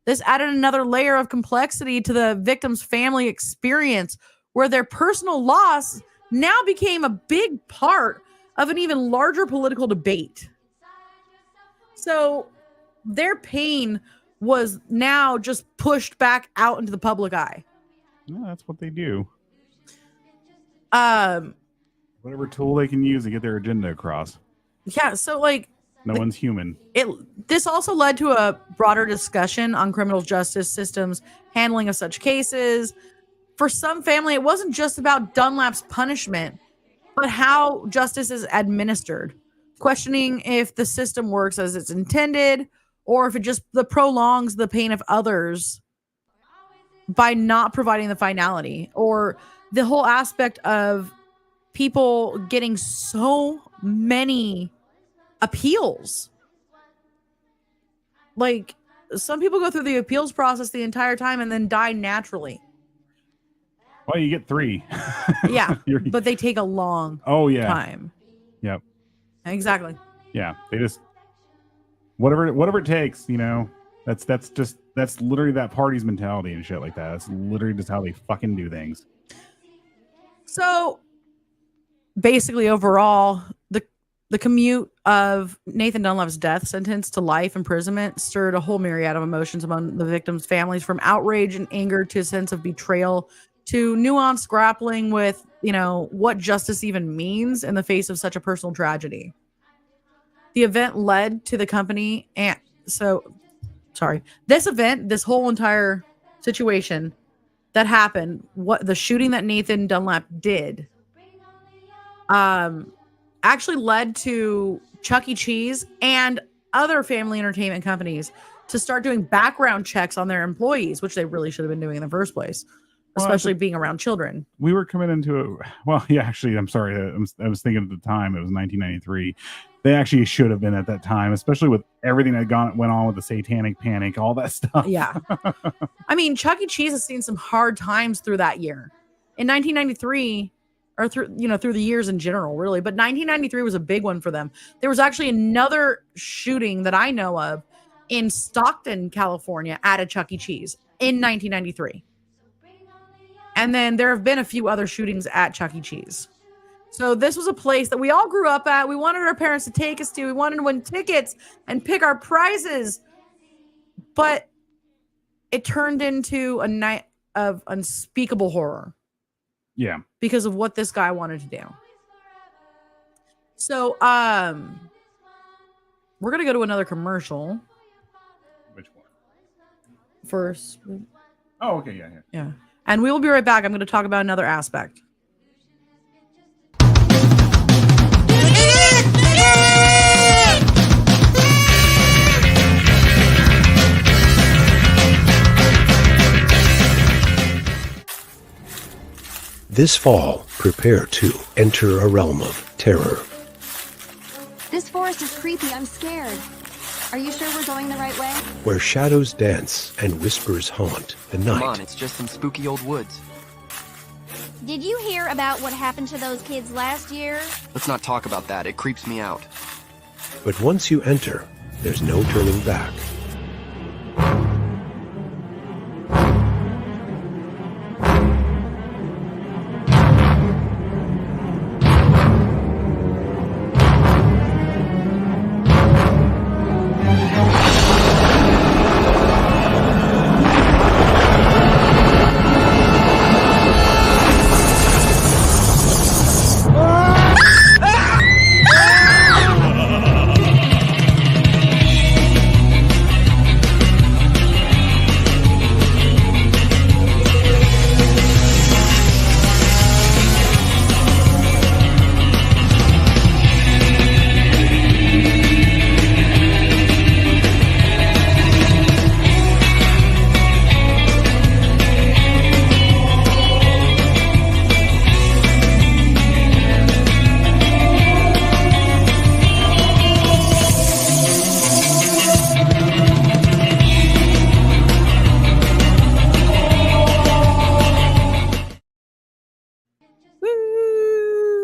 This added another layer of complexity to the victim's family experience, where their personal loss now became a big part of an even larger political debate. So their pain was now just pushed back out into the public eye. Yeah, that's what they do. Um, Whatever tool they can use to get their agenda across. Yeah, so like no one's human. This also led to a broader discussion on criminal justice systems handling of such cases. For some family, it wasn't just about Dunlap's punishment, but how justice is administered, questioning if the system works as it's intended or if it just prolongs the pain of others by not providing the finality, or the whole aspect of people getting so many appeals. Like, some people go through the appeals process the entire time and then die naturally. Well, you get 3. Yeah, but they take a long time. Yep. Exactly. Yeah, they just whatever it takes, you know. That's literally that party's mentality and shit like that. That's literally just how they fucking do things. So basically, overall, the commute of Nathan Dunlap's death sentence to life imprisonment stirred a whole myriad of emotions among the victims' families, from outrage and anger to a sense of betrayal to nuanced grappling with, what justice even means in the face of such a personal tragedy. The event led to the company, this whole entire situation that happened, the shooting that Nathan Dunlap did, actually led to Chuck E. Cheese and other family entertainment companies to start doing background checks on their employees, which they really should have been doing in the first place, especially being around children. We were coming into it. Well, yeah, actually, I'm sorry. I was thinking at the time, it was 1993. They actually should have been at that time, especially with everything that went on with the satanic panic, all that stuff. Yeah. I mean, Chuck E. Cheese has seen some hard times through that year. In 1993, or through the years in general, really. But 1993 was a big one for them. There was actually another shooting that I know of in Stockton, California, at a Chuck E. Cheese in 1993. And then there have been a few other shootings at Chuck E. Cheese. So this was a place that we all grew up at. We wanted our parents to take us to. We wanted to win tickets and pick our prizes. But it turned into a night of unspeakable horror. Yeah. Because of what this guy wanted to do. So, we're going to go to another commercial. Which one? First. Oh, okay. Yeah. And we will be right back. I'm going to talk about another aspect. This fall, prepare to enter a realm of terror. This forest is creepy. I'm scared. Are you sure we're going the right way? Where shadows dance and whispers haunt the night. Come on, it's just some spooky old woods. Did you hear about what happened to those kids last year? Let's not talk about that. It creeps me out. But once you enter, there's no turning back.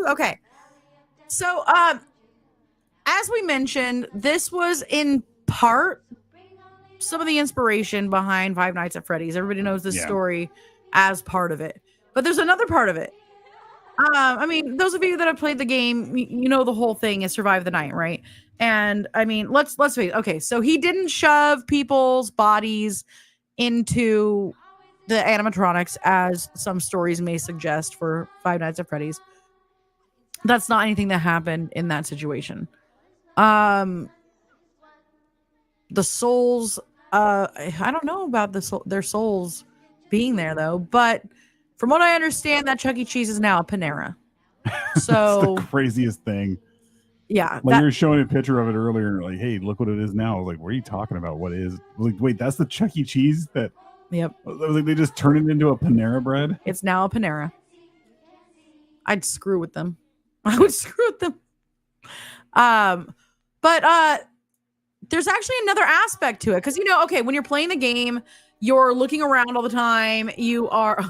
Okay. So, as we mentioned, this was in part some of the inspiration behind Five Nights at Freddy's. Everybody knows this story as part of it. But there's another part of it. I mean, those of you that have played the game, you know the whole thing is survive the night, right? And I mean, let's face it. Okay, so he didn't shove people's bodies into the animatronics as some stories may suggest for Five Nights at Freddy's. That's not anything that happened in that situation. The souls, I don't know about their souls being there though, but from what I understand, that Chuck E. Cheese is now a Panera. So It's the craziest thing. Yeah, like you were showing a picture of it earlier, and like, hey, look what it is now. I was like, what are you talking about? What is? I was like, wait, that's the Chuck E. Cheese that. Yep. I was like, they just turn it into a Panera bread. It's now a Panera. I'd screw with them. I would screw with them. But there's actually another aspect to it because okay, when you're playing the game, you're looking around all the time. You are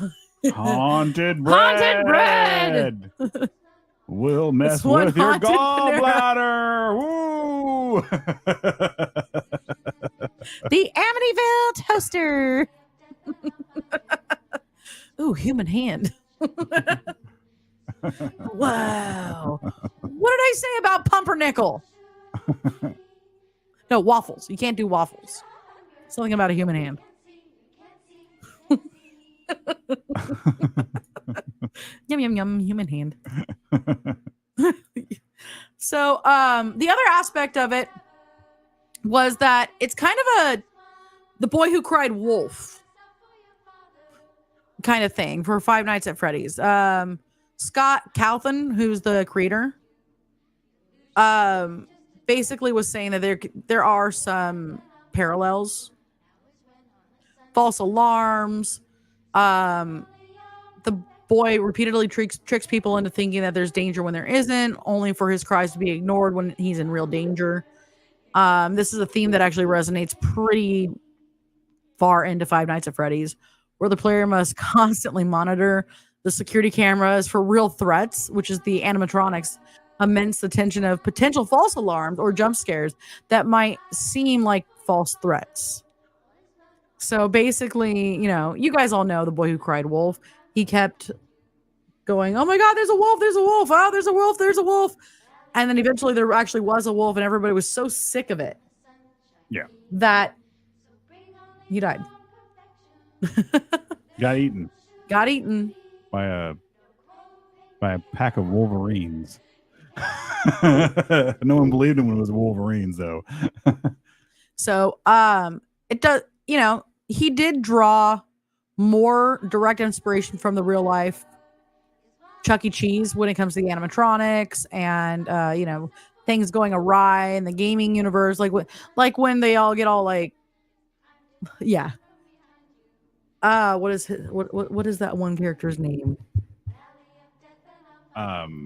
haunted bread. We'll mess with your gallbladder. Woo! The Amityville toaster. Ooh, human hand. Wow. What did I say about pumpernickel? No, waffles. You can't do waffles. Something about a human hand. Yum, yum, yum, human hand. So, the other aspect of it was that it's kind of the boy who cried wolf kind of thing for Five Nights at Freddy's. Scott Cawthon, who's the creator, basically was saying that there are some parallels, false alarms. The boy repeatedly tricks people into thinking that there's danger when there isn't, only for his cries to be ignored when he's in real danger. This is a theme that actually resonates pretty far into Five Nights at Freddy's, where the player must constantly monitor the security cameras for real threats, which is the animatronics, immense attention of potential false alarms or jump scares that might seem like false threats. So basically, you guys all know the boy who cried wolf. He kept going, oh my God, there's a wolf, there's a wolf. Oh, there's a wolf, there's a wolf. And then eventually there actually was a wolf and everybody was so sick of it. Yeah. That he died. Got eaten. Got eaten. By a pack of Wolverines. No one believed him when it was Wolverines, though. So, it does, he did draw more direct inspiration from the real life Chuck E. Cheese when it comes to the animatronics and, things going awry in the gaming universe. Like when they all get all like, yeah. What is that one character's name?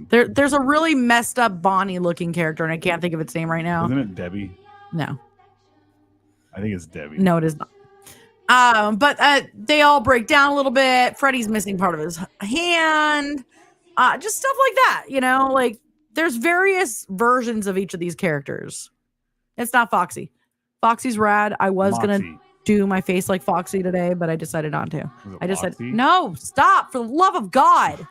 There's a really messed up Bonnie looking character and I can't think of its name right now. Isn't it Debbie? No. I think it's Debbie. No, it is not. But they all break down a little bit. Freddy's missing part of his hand. Just stuff like that, like there's various versions of each of these characters. It's not Foxy. Foxy's rad. I was going to do my face like Foxy today, but I decided not to. I just said, no, stop, for the love of God.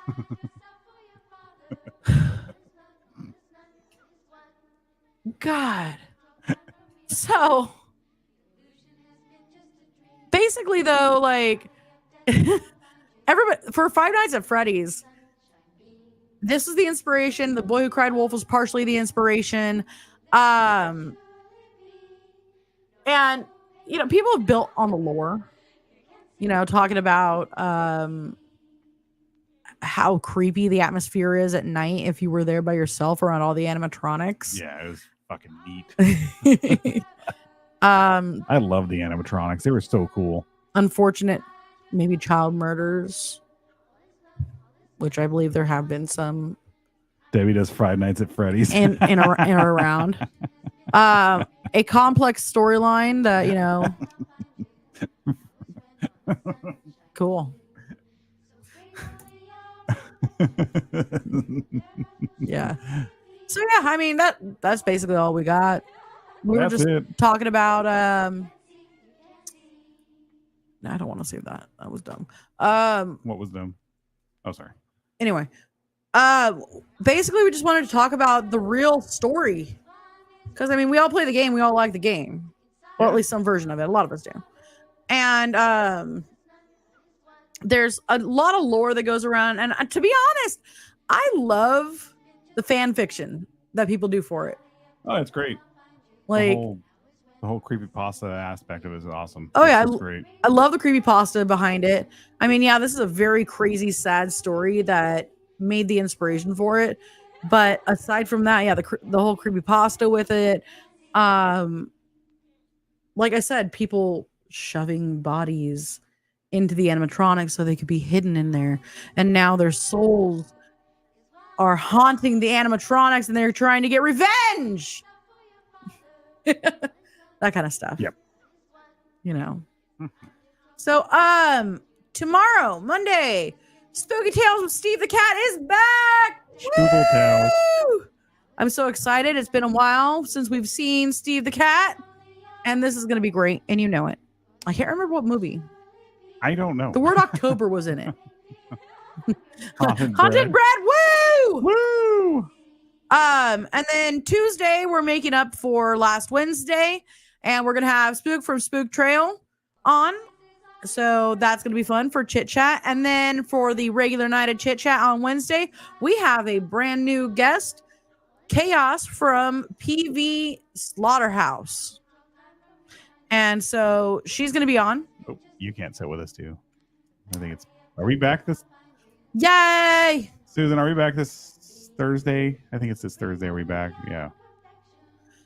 God. So basically though, like everybody for Five Nights at Freddy's, this was the inspiration. The Boy Who Cried Wolf was partially the inspiration. And people have built on the lore, talking about how creepy the atmosphere is at night if you were there by yourself around all the animatronics. Yeah, it was fucking neat. I love the animatronics. They were so cool. Unfortunate, maybe child murders, which I believe there have been some. Debbie does Five Nights at Freddy's. in or around. A complex storyline that, cool. Yeah. So yeah, I mean that's basically all we got. We were just talking about no, I don't want to say that. That was dumb. What was dumb? Oh, sorry. Anyway, Basically, we just wanted to talk about the real story. Because, I mean, we all play the game. We all like the game. Or at least some version of it. A lot of us do. And there's a lot of lore that goes around. And to be honest, I love the fan fiction that people do for it. Oh, it's great. Like the whole creepypasta aspect of it is awesome. Oh, yeah. It's great. I love the creepypasta behind it. I mean, yeah, this is a very crazy, sad story that made the inspiration for it. But aside from that, yeah, the whole creepypasta with it. Like I said, people shoving bodies into the animatronics so they could be hidden in there. And now their souls are haunting the animatronics and they're trying to get revenge. That kind of stuff. Yep. You know. So, tomorrow, Monday, Spooky Tales with Steve the Cat is back. Spooky Tales. I'm so excited. It's been a while since we've seen Steve the Cat, and this is going to be great, and you know it. I can't remember what movie. I don't know. The word October was in it. Haunted Bread. Woo! Woo! And then Tuesday, we're making up for last Wednesday, and we're going to have Spook from Spook Trail on. So that's going to be fun for Chit Chat. And then for the regular night of Chit Chat on Wednesday, we have a brand new guest, Chaos from PV Slaughterhouse. And so she's going to be on. Oh, you can't sit with us too. I think are we back this? Yay! Susan, are we back this Thursday? I think it's this Thursday. Are we back? Yeah.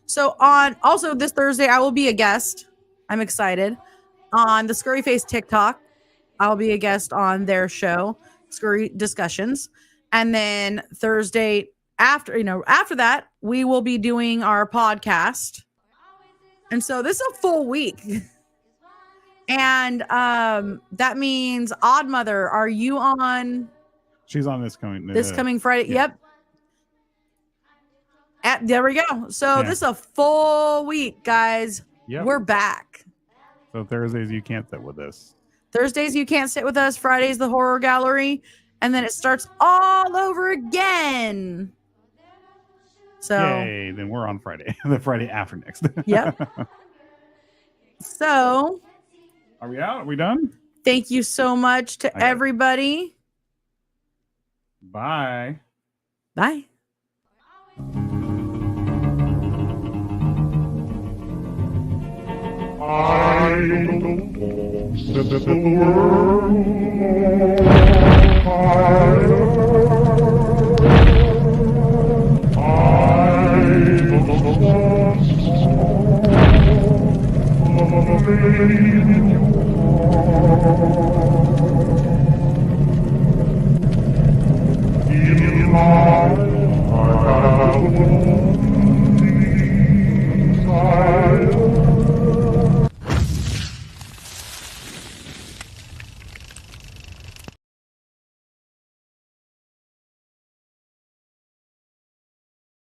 So also this Thursday, I will be a guest. I'm excited. On the Scurry Face TikTok, I'll be a guest on their show, Scurry Discussions. And then Thursday after that, we will be doing our podcast. And so this is a full week. And that means Odd Mother, are you on? She's on this coming Friday. Yeah. Yep. There we go. So this is a full week, guys. Yep. We're back. So Thursdays you can't sit with us. Thursdays you can't sit with us. Fridays the horror gallery, and then it starts all over again. So yay! Then we're on Friday, the Friday after next. Yep. So are we out? Are we done? Thank you so much to everybody. Bye. Bye. I don't set the world I don't